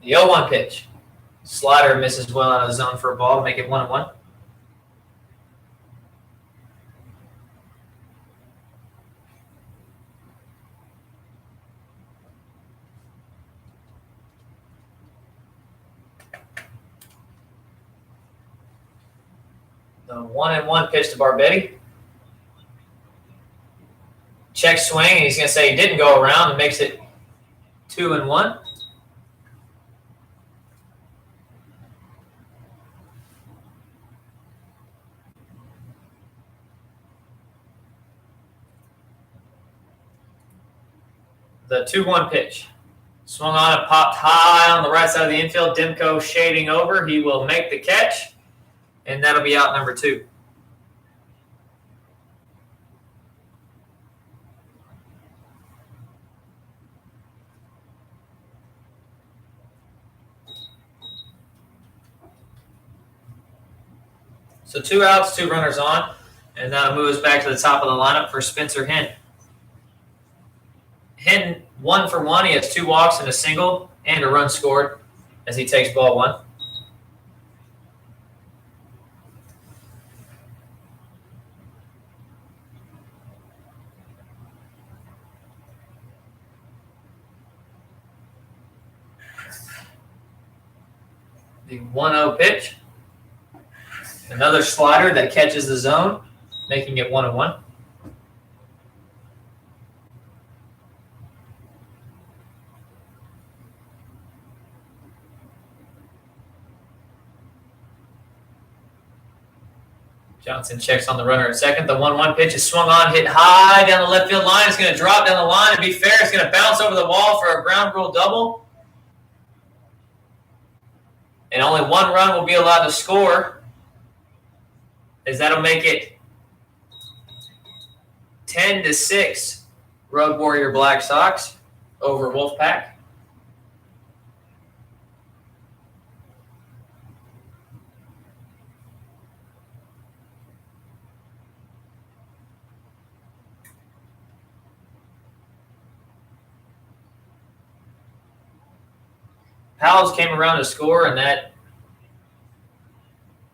The 0-1 pitch. Slider misses well out of the zone for a ball to make it 1-1. The 1-1 pitch to Barbetti. Check swing, and he's going to say he didn't go around and makes it 2-1. The 2-1 pitch. Swung on and popped high on the right side of the infield. Demko shading over. He will make the catch, and that'll be out number 2. So 2 outs, 2 runners on, and that'll move us back to the top of the lineup for Spencer Henn. Henn 1 for 1. He has 2 walks and a single and a run scored as he takes ball 1. The 1-0 pitch. Another slider that catches the zone, making it 1-1. Johnson checks on the runner at second. The 1-1 pitch is swung on, hit high down the left field line. It's going to drop down the line. To be fair, it's going to bounce over the wall for a ground rule double. And only 1 run will be allowed to score, as that'll make it 10-6 Road Warrior Black Sox over Wolfpac. Powell came around to score, and that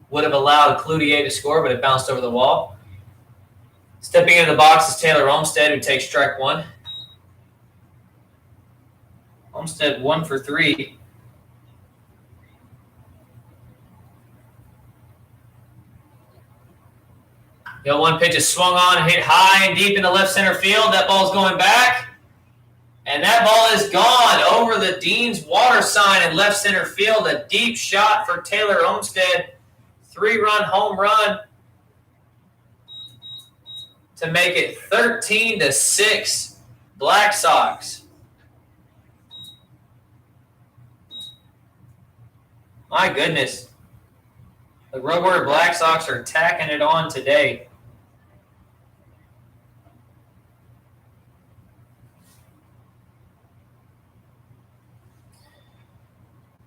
would have allowed Clutier to score, but it bounced over the wall. Stepping into the box is Taylor Olmstead, who takes strike 1. Olmstead 1 for 3. The 0-1 pitch is swung on and hit high and deep into left center field. That ball's going back. And that ball is gone over the Dean's water sign in left center field. A deep shot for Taylor Olmstead. 3-run home run to make it 13-6 Black Sox. My goodness. The Road Warrior Black Sox are tacking it on today.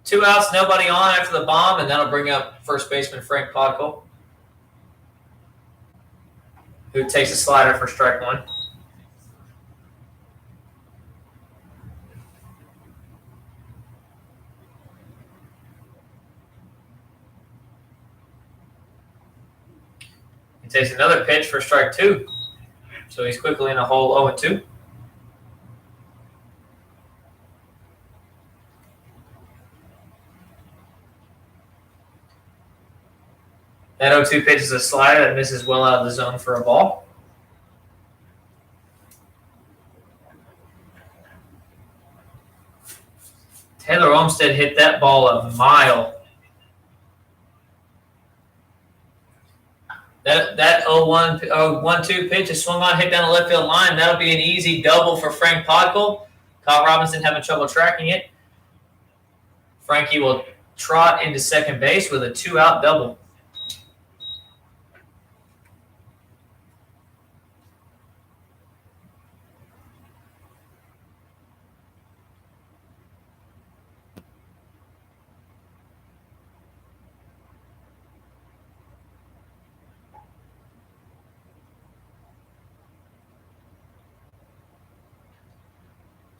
Two outs, nobody on after the bomb, and that'll bring up first baseman Frank Podkol, who takes a slider for strike 1. He takes another pitch for strike 2, so he's quickly in a hole 0-2. That 0-2 pitch is a slider that misses well out of the zone for a ball. Taylor Olmstead hit that ball a mile. That 0-1-2 pitch is swung on, hit down the left field line. That'll be an easy double for Frank Podkul. Kyle Robinson having trouble tracking it. Frankie will trot into second base with a 2-out double.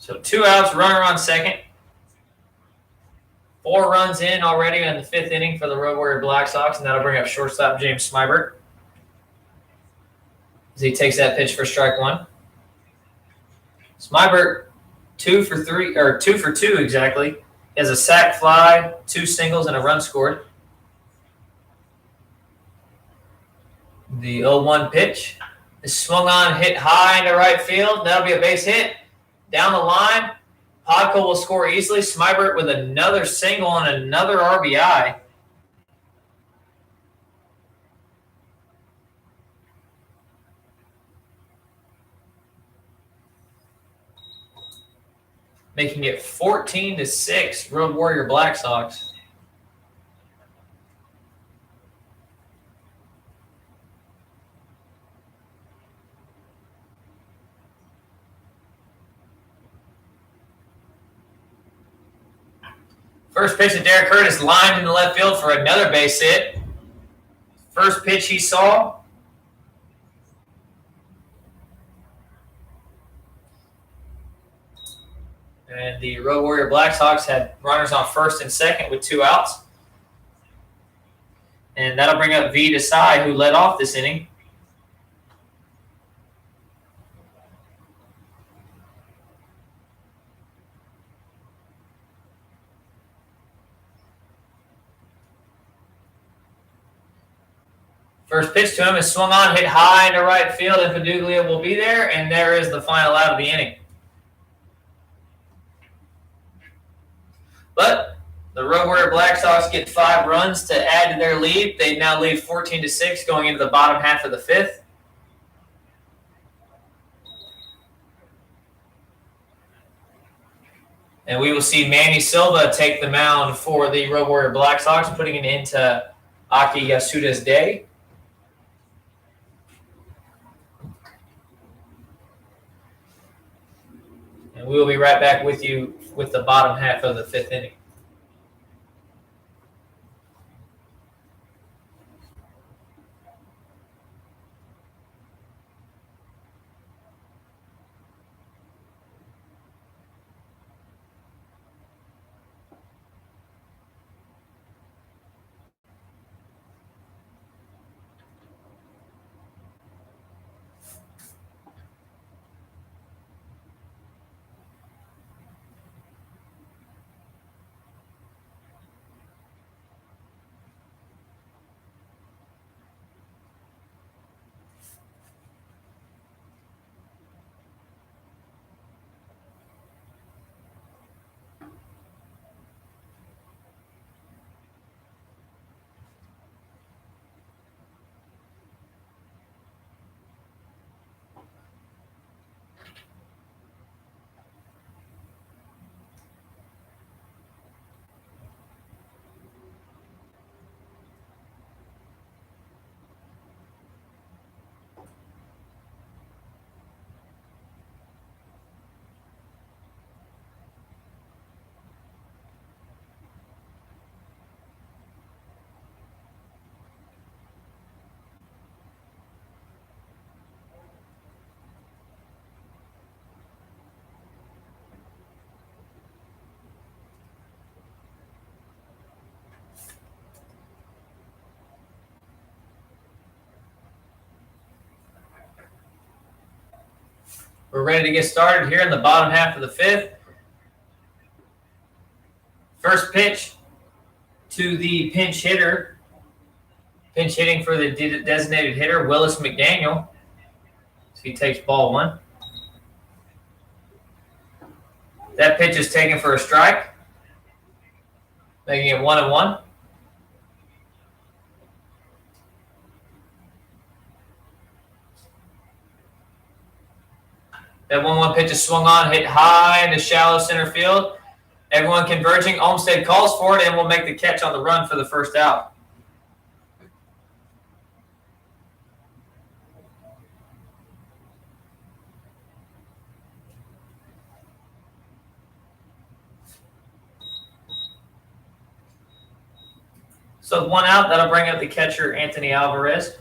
So 2 outs, runner on second. 4 runs in already in the 5th inning for the Road Warrior Black Sox, and that'll bring up shortstop James Smybert as he takes that pitch for strike 1. Smybert 2 for 2 exactly. He has a sac fly, 2 singles, and a run scored. The 0-1 pitch is swung on, hit high into right field. That'll be a base hit. Down the line, Podkul will score easily. Smybert with another single and another RBI. Making it 14-6, Road Warrior Black Sox. First pitch to Derek Curtis, lined in the left field for another base hit. First pitch he saw. And the Road Warrior Black Sox had runners on first and second with 2 outs. And that'll bring up V. Desai, who led off this inning. First pitch to him is swung on, hit high into right field, and Paduglia will be there, and there is the final out of the inning. But the Road Warrior Black Sox get 5 runs to add to their lead. They now lead 14-6 going into the bottom half of the 5th. And we will see Manny Silva take the mound for the Road Warrior Black Sox, putting it into Aki Yasuda's day. And we will be right back with you with the bottom half of the 5th inning. We're ready to get started here in the bottom half of the 5th. First pitch to the pinch hitter Pinch hitting for the designated hitter, Willis McDaniel. So he takes ball 1. That pitch is taken for a strike, making it 1-1. That 1-1 pitch is swung on, hit high into shallow center field. Everyone converging. Olmstead calls for it and will make the catch on the run for the first out. So 1 out, that'll bring up the catcher, Anthony Alvarez.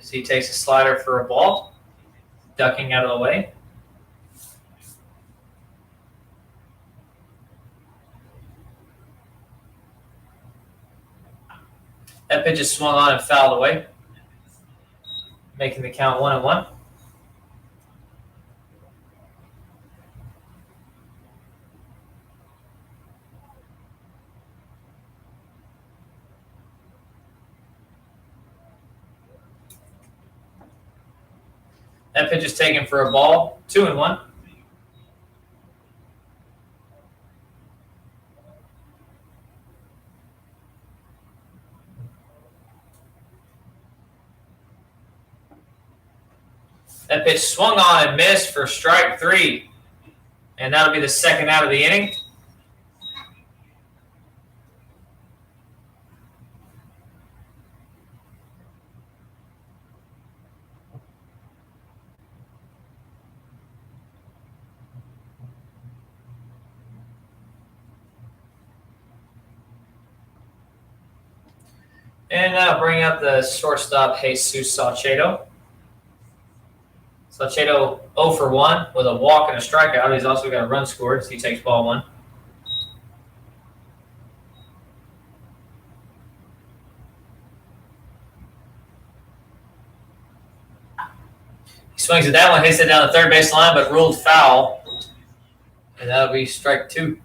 As he takes a slider for a ball, ducking out of the way. That pitch is swung on and fouled away, making the count 1-1. That pitch is taken for a ball, 2-1. That pitch swung on and missed for strike 3. And that'll be the second out of the inning. And that'll bring up the shortstop, Jesus Salcedo. Salcedo 0 for 1 with a walk and a strikeout. He's also got a run scored, so he takes ball 1. He swings at that one, hits it down the third base line, but ruled foul. And that'll be strike 2.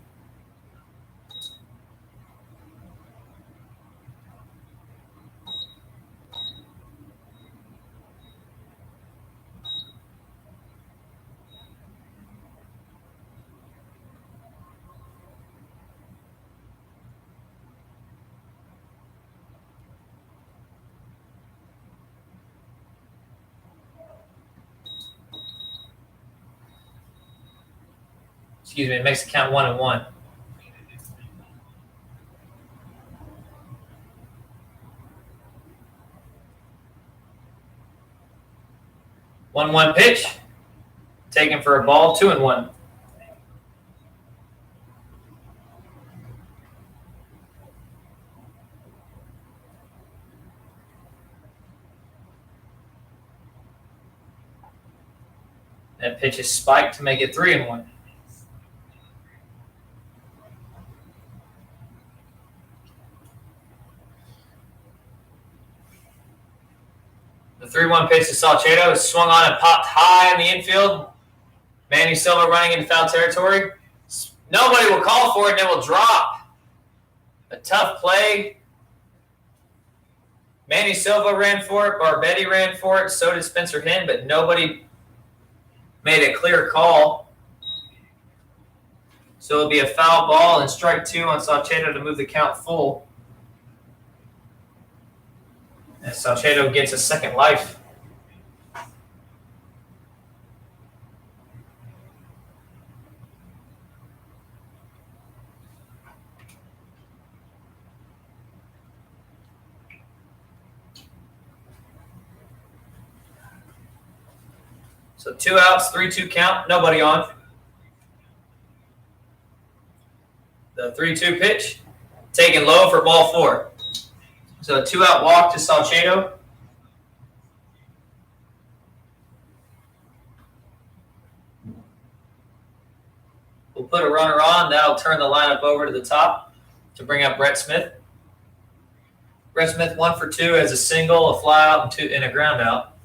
Excuse me, it makes the count 1-1. One pitch, taken for a ball, 2-1. That pitch is spiked to make it 3-1. The 3-1 pitch to Salcedo is swung on and popped high in the infield. Manny Silva running into foul territory. Nobody will call for it, and it will drop. A tough play. Manny Silva ran for it. Barbetti ran for it. So did Spencer Hinn, but nobody made a clear call. So it'll be a foul ball and strike 2 on Salcedo to move the count full. And Salcedo gets a second life. So 2 outs, 3-2 count, nobody on. The 3-2 pitch, taken low for ball 4. So a 2-out walk to Salcedo. We'll put a runner on. That'll turn the lineup over to the top to bring up Brett Smith. Brett Smith 1 for 2 as a single, a fly out, and a ground out.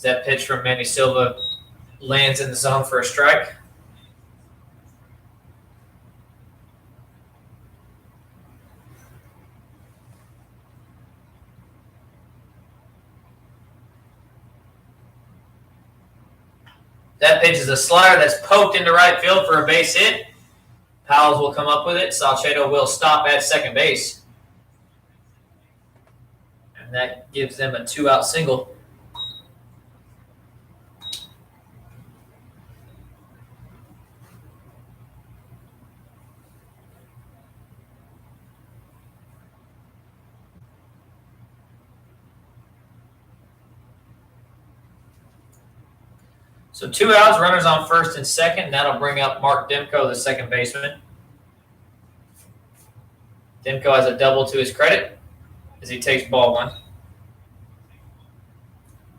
As that pitch from Manny Silva lands in the zone for a strike. That pitch is a slider that's poked into right field for a base hit. Powell will come up with it. Salcedo will stop at second base. And that gives them a 2-out single. So 2 outs, runners on first and second, and that'll bring up Mark Demko, the second baseman. Demko has a double to his credit as he takes ball 1.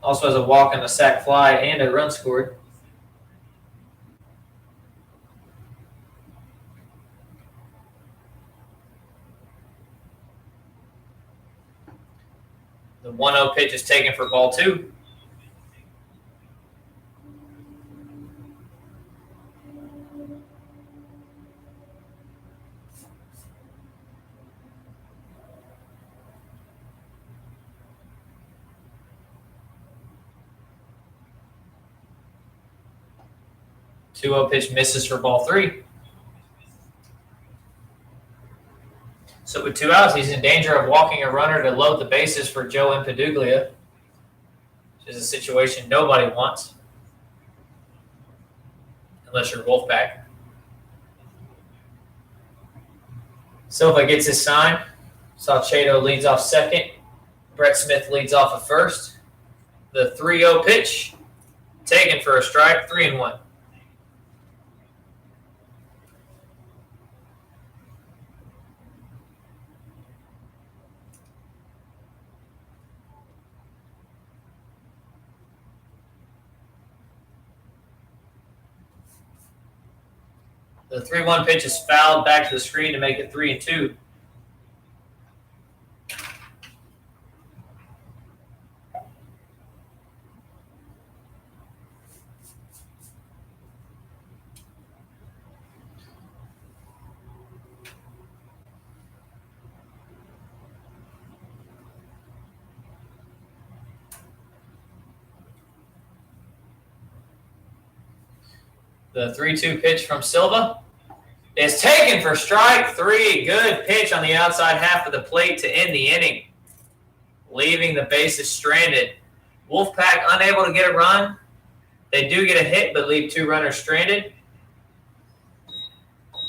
Also has a walk and a sac fly and a run scored. The 1-0 pitch is taken for ball 2. The 2-0 pitch misses for ball 3. So with 2 outs, he's in danger of walking a runner to load the bases for Joe Impeduglia, which is a situation nobody wants, unless you're Wolfpac. Silva gets his sign. Salcedo leads off second. Brett Smith leads off at first. The 3-0 pitch, taken for a strike, 3-1. The 3-1 pitch is fouled back to the screen to make it 3-2. The 3-2 pitch from Silva is taken for strike 3. Good pitch on the outside half of the plate to end the inning, leaving the bases stranded. Wolfpac unable to get a run. They do get a hit, but leave 2 runners stranded.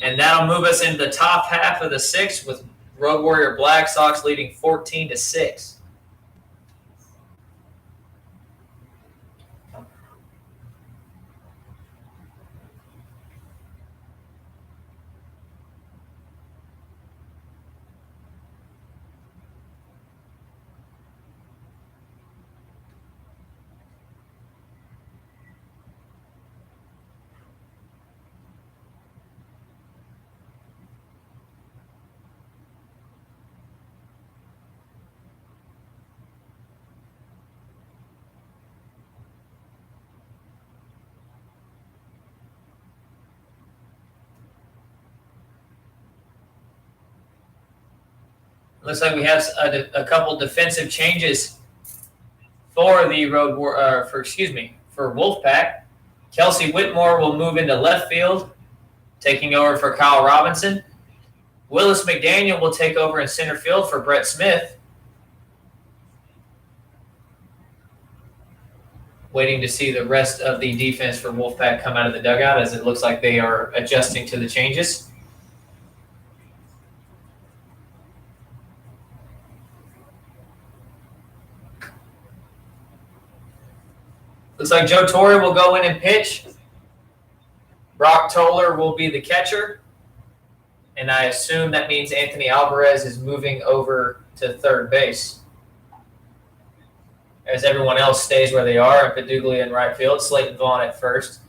And that'll move us into the top half of the 6th with Road Warrior Black Sox leading 14-6. Looks like we have a couple defensive changes for the for Wolfpac. Kelsey Whitmore will move into left field, taking over for Kyle Robinson. Willis McDaniel will take over in center field for Brett Smith. Waiting to see the rest of the defense for Wolfpac come out of the dugout, as it looks like they are adjusting to the changes. Looks like Joe Torre will go in and pitch. Brock Toller will be the catcher. And I assume that means Anthony Alvarez is moving over to third base, as everyone else stays where they are. Impeduglia in right field, Slayton Vaughn at first,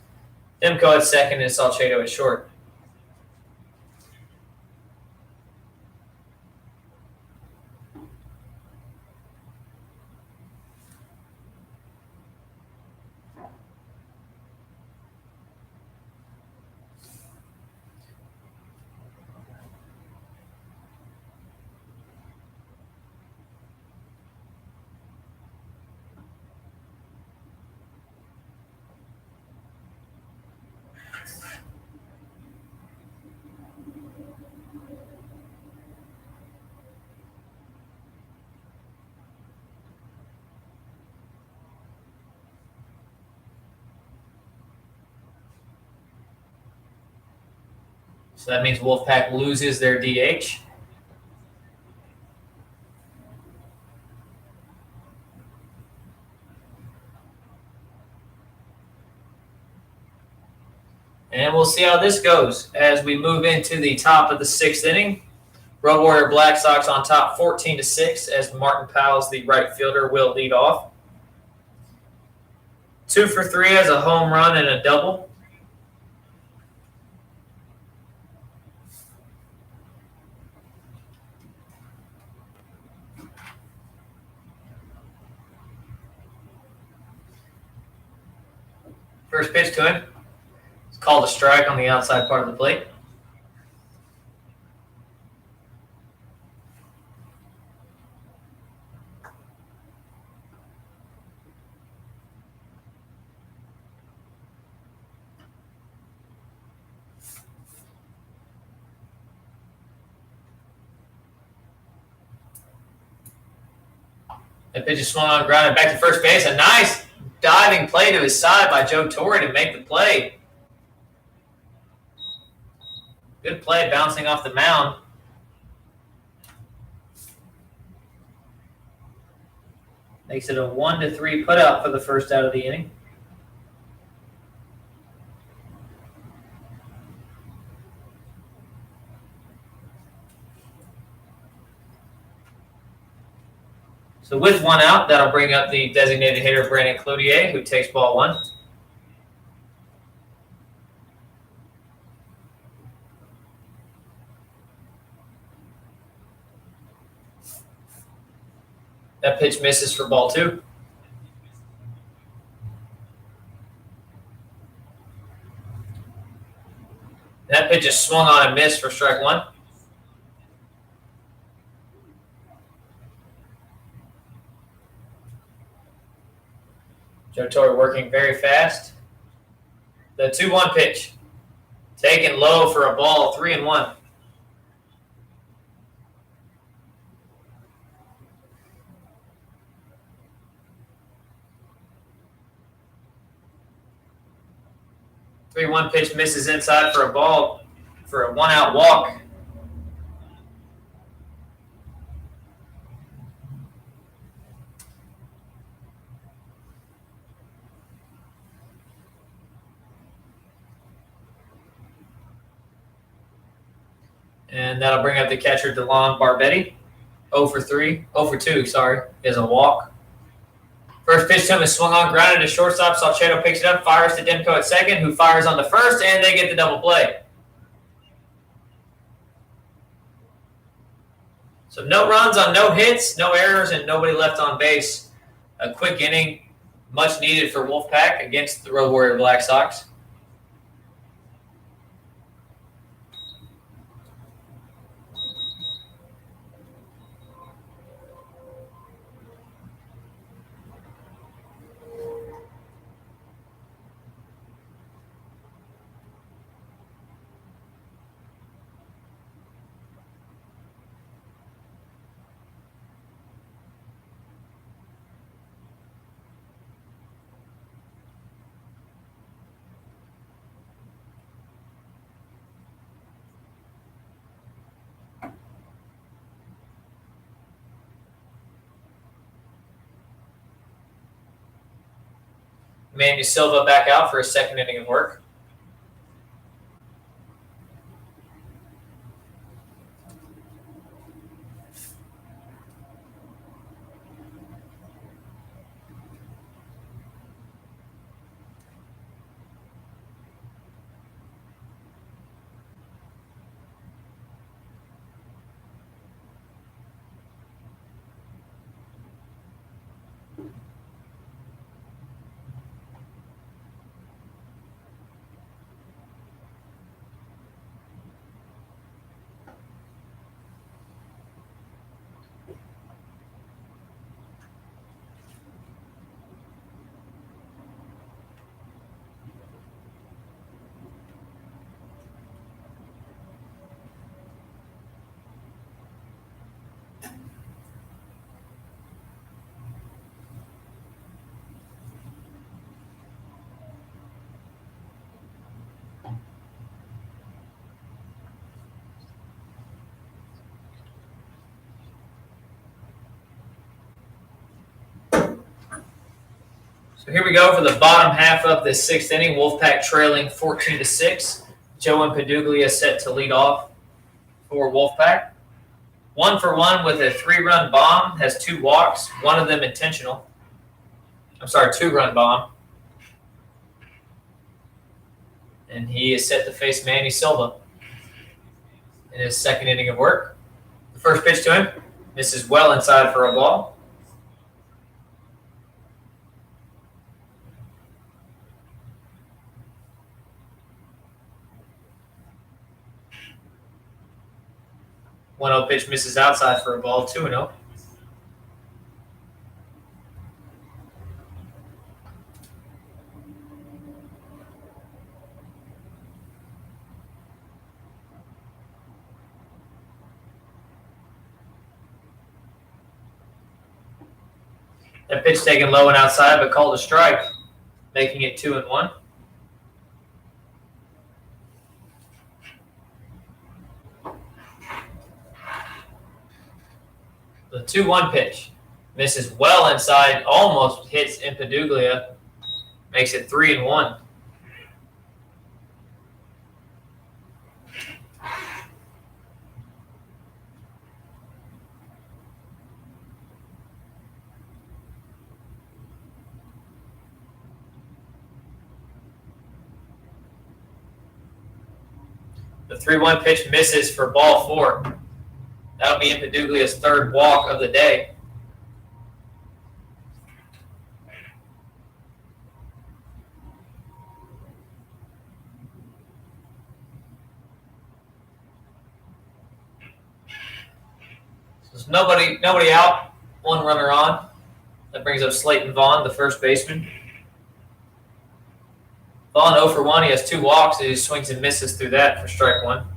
Demko at second, and Salcedo at short. So that means Wolfpac loses their DH. And we'll see how this goes as we move into the top of the 6th inning. Road Warrior Black Sox on top 14-6 as Martin Powell, the right fielder, will lead off. 2 for 3 as a home run and a double. First pitch to him. It's called a strike on the outside part of the plate. That pitch is swung on, grounded back to first base. A nice diving play to his side by Joe Torre to make the play. Good play bouncing off the mound. Makes it a 1-3 putout for the first out of the inning. So with 1 out, that'll bring up the designated hitter, Brandon Clutier, who takes ball 1. That pitch misses for ball 2. That pitch is swung on and missed for strike 1. Joe Torre working very fast. The 2-1 pitch. Taken low for a ball, 3-1. The 3-1 pitch misses inside for a ball for a 1-out walk. And that'll bring up the catcher, DeLon Barbetti. 0 for 2, is a walk. First pitch to him is swung on, grounded to shortstop. Salcedo picks it up, fires to Demko at second, who fires on the first, and they get the double play. So no runs on no hits, no errors, and nobody left on base. A quick inning, much needed for Wolfpac against the Road Warrior Black Sox. Manny Silva back out for a second inning of work. So here we go for the bottom half of this sixth inning. Wolfpac trailing 14-6. Joe Impeduglia set to lead off for Wolfpac. 1-for-1 with a 3-run bomb. Has 2 walks, one of them intentional. I'm sorry, 2-run bomb. And he is set to face Manny Silva in his second inning of work. The first pitch to him misses well inside for a ball. One 0 pitch misses outside for a ball, 2-0. That pitch taken low and outside, but called a strike, making it 2-1. The 2-1 pitch misses well inside, almost hits Impeduglia, makes it 3-1. The 3-1 pitch misses for ball 4. That'll be Impeduglia's 3rd walk of the day. So there's nobody out, 1 runner on. That brings up Slayton Vaughn, the first baseman. Vaughn 0 for 1. He has 2 walks. He swings and misses through that for strike 1.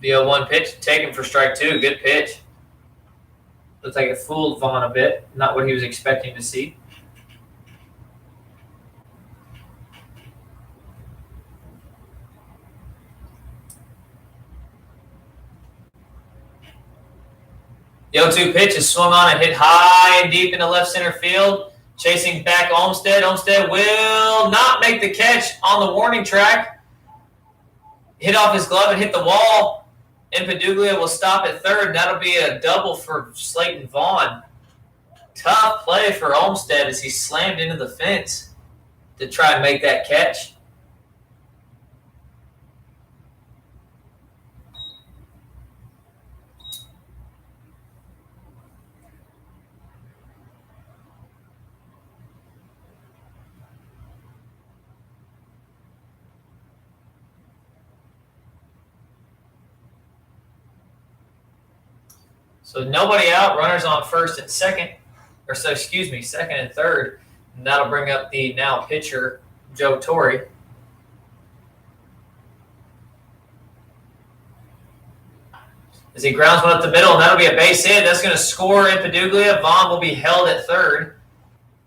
The 0-1 pitch taken for strike 2. Good pitch. Looks like it fooled Vaughn a bit. Not what he was expecting to see. The 0-2 pitch is swung on and hit high and deep into left center field. Chasing back Olmstead. Olmstead will not make the catch on the warning track. Hit off his glove and hit the wall. Impeduglia will stop at 3rd. That'll be a double for Slayton Vaughn. Tough play for Olmstead as he slammed into the fence to try and make that catch. So nobody out, runners on first and second, second and third. And that'll bring up the now pitcher, Joe Torre. As he grounds one up the middle, and that'll be a base hit. That's going to score Impeduglia. Vaughn will be held at 3rd.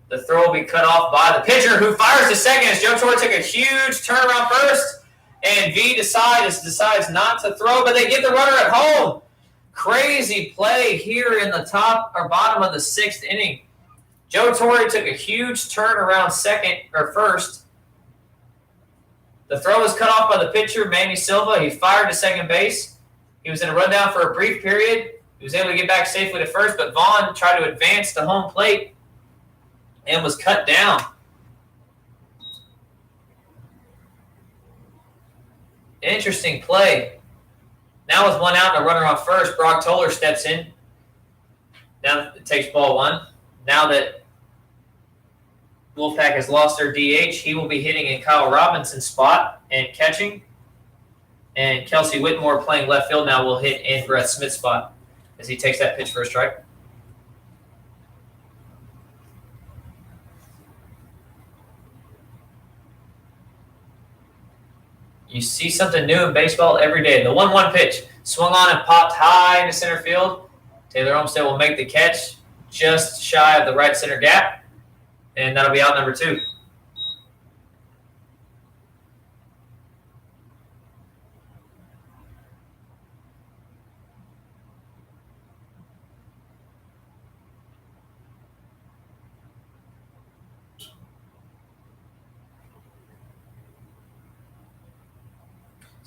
The throw will be cut off by the pitcher, who fires to second as Joe Torre took a huge turn around first. And V decides not to throw, but they get the runner at home. Crazy play here in the top or bottom of the 6th inning. Joe Torre took a huge turn around first. The throw was cut off by the pitcher, Manny Silva. He fired to second base. He was in a rundown for a brief period. He was able to get back safely to first, but Vaughn tried to advance to home plate and was cut down. Interesting play. Now with 1 out and a runner on first, Brock Toller steps in. Now it takes ball 1. Now that Wolfpac has lost their DH, he will be hitting in Kyle Robinson's spot and catching. And Kelsey Whitmore playing left field now will hit in Brett Smith's spot as he takes that pitch for a strike. You see something new in baseball every day. The 1-1 pitch swung on and popped high into center field. Taylor Olmstead will make the catch just shy of the right center gap, and that'll be out number 2.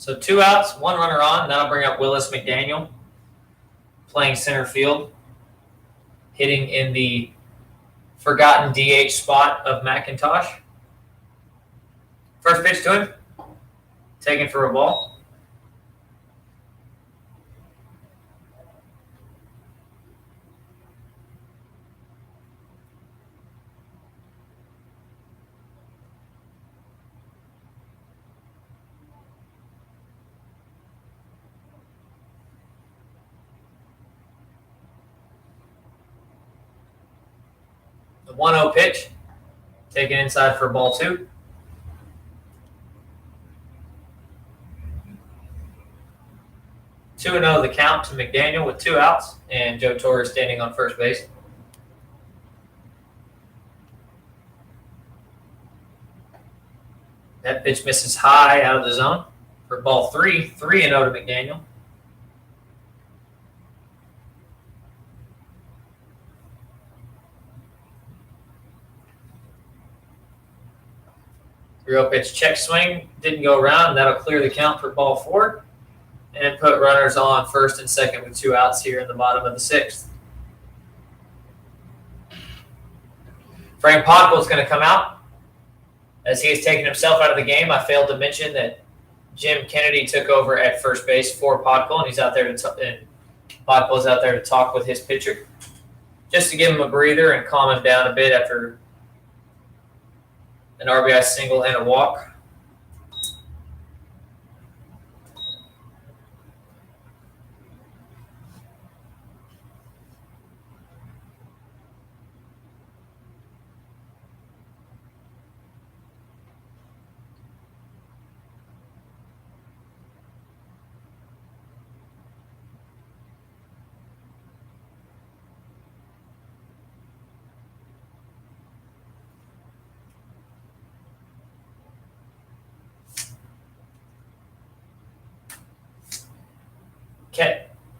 So 2 outs, 1 runner on. That'll bring up Willis McDaniel, playing center field, hitting in the forgotten DH spot of McIntosh. First pitch to him, taken for a ball. The 1-0 pitch, taken inside for ball 2. Two and 0 the count to McDaniel with 2 outs, and Joe Torres standing on first base. That pitch misses high out of the zone for ball 3. 3 and 0 to McDaniel. Real pitch check swing, didn't go around. That'll clear the count for ball 4 and put runners on first and second with 2 outs here in the bottom of the 6th. Frank Podkel is going to come out as he has taken himself out of the game. I failed to mention that Jim Kennedy took over at first base for Podkel, and he's out there and Podkel's out there to talk with his pitcher, just to give him a breather and calm him down a bit after an RBI single and a walk.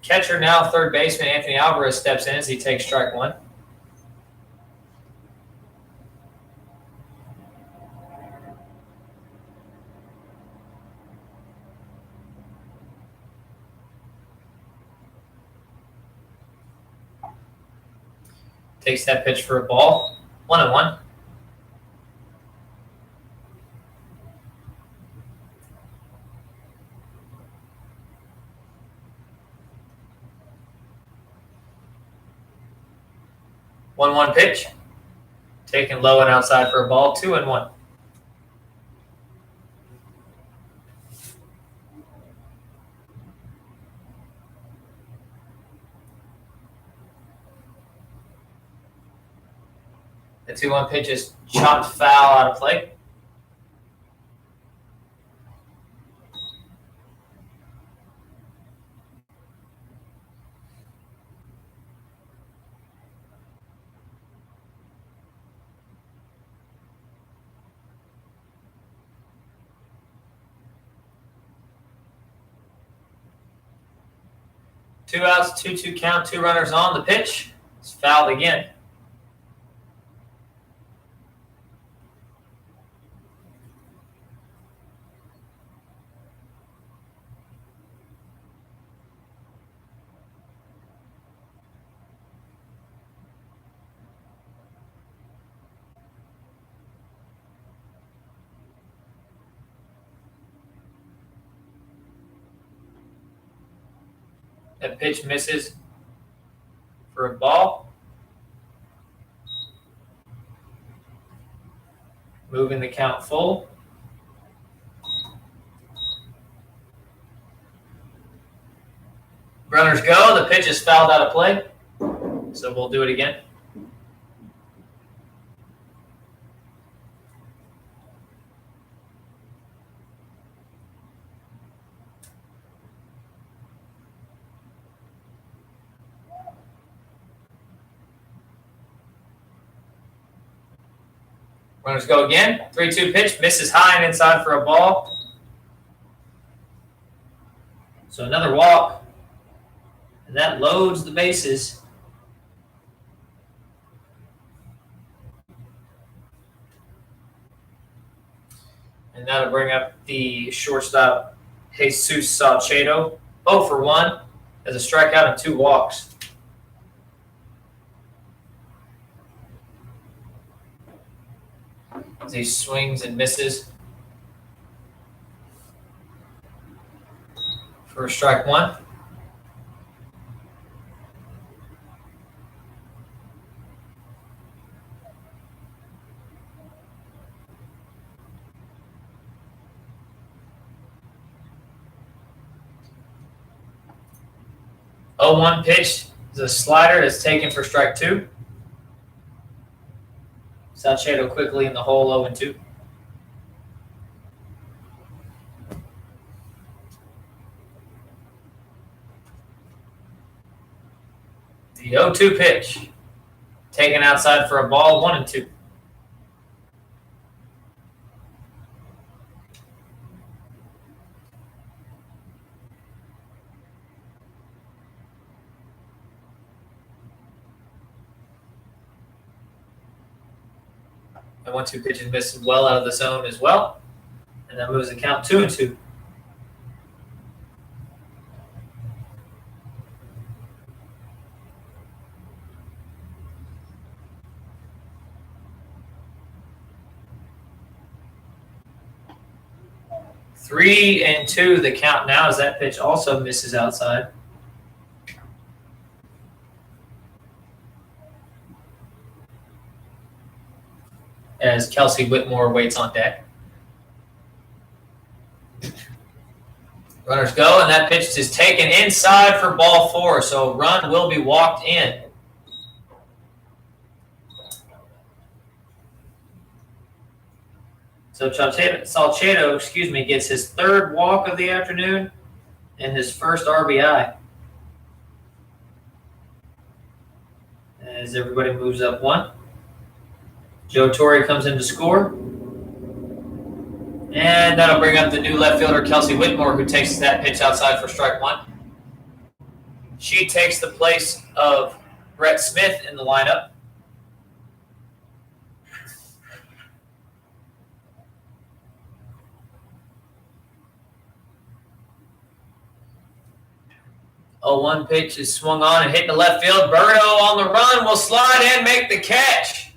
Catcher now, third baseman Anthony Alvarez steps in as he takes strike 1. Takes that pitch for a ball. 1-1. One pitch, taken low and outside for a ball. 2-1. The 2-1 pitch is chopped foul out of play. Two outs, 2-2 count, 2 runners on. The pitch is fouled again. That pitch misses for a ball. Moving the count full. Runners go. The pitch is fouled out of play. So we'll do it again. Runners go again. 3-2 pitch. Misses high and inside for a ball. So another walk. And that loads the bases. And that'll bring up the shortstop, Jesus Salcedo. 0 for 1 as a strikeout and 2 walks. As he swings and misses for strike 1. Oh, 1 pitch is a slider that's taken for strike 2. Salcedo quickly in the hole, 0-2. The 0-2 pitch, taken outside for a ball, 1-2. The 1-2 pitch is missed well out of the zone as well. And that moves the count 2-2. Three and 2 the count now as that pitch also misses outside. As Kelsey Whitmore waits on deck. Runners go, and that pitch is taken inside for ball 4, so a run will be walked in. So Salcedo, gets his 3rd walk of the afternoon and his first RBI. As everybody moves up 1. Joe Torre comes in to score. And that'll bring up the new left fielder, Kelsey Whitmore, who takes that pitch outside for strike 1. She takes the place of Brett Smith in the lineup. A 1 pitch is swung on and hit to left field. Berto on the run will slide and make the catch.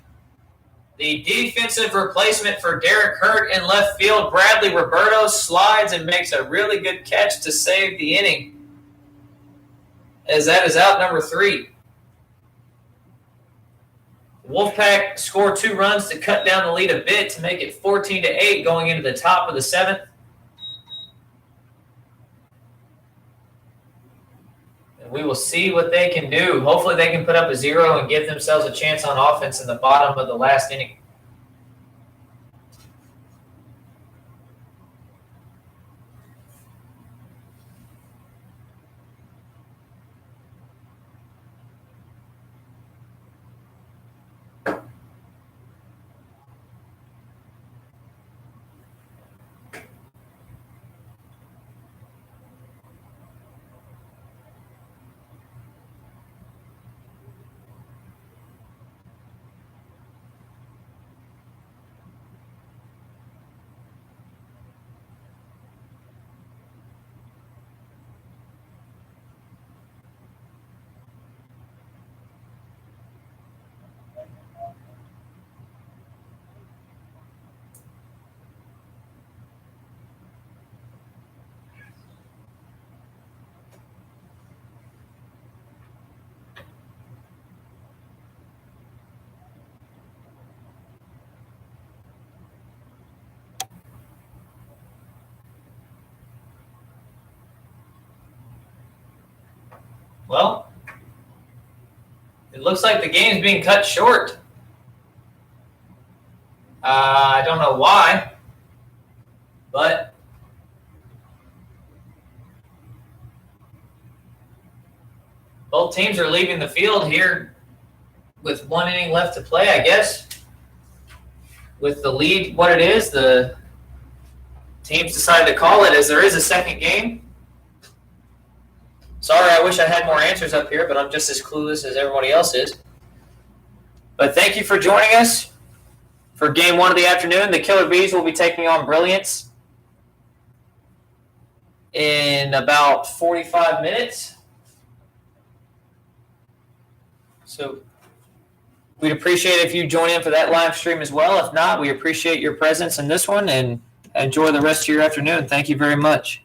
The defensive replacement for Derek Hurt in left field, Bradley Roberto, slides and makes a really good catch to save the inning, as that is out number 3. Wolfpac scored 2 runs to cut down the lead a bit to make it 14-8 going into the top of the 7th. And we will see what they can do. Hopefully they can put up a 0 and give themselves a chance on offense in the bottom of the last inning. Well, it looks like the game's being cut short. I don't know why, but both teams are leaving the field here with 1 inning left to play, I guess. With the lead what it is, the teams decided to call it as there is a second game. Sorry, I wish I had more answers up here, but I'm just as clueless as everybody else is. But thank you for joining us for Game 1 of the afternoon. The Killer Bees will be taking on Brilliance in about 45 minutes. So we'd appreciate it if you join in for that live stream as well. If not, we appreciate your presence in this one and enjoy the rest of your afternoon. Thank you very much.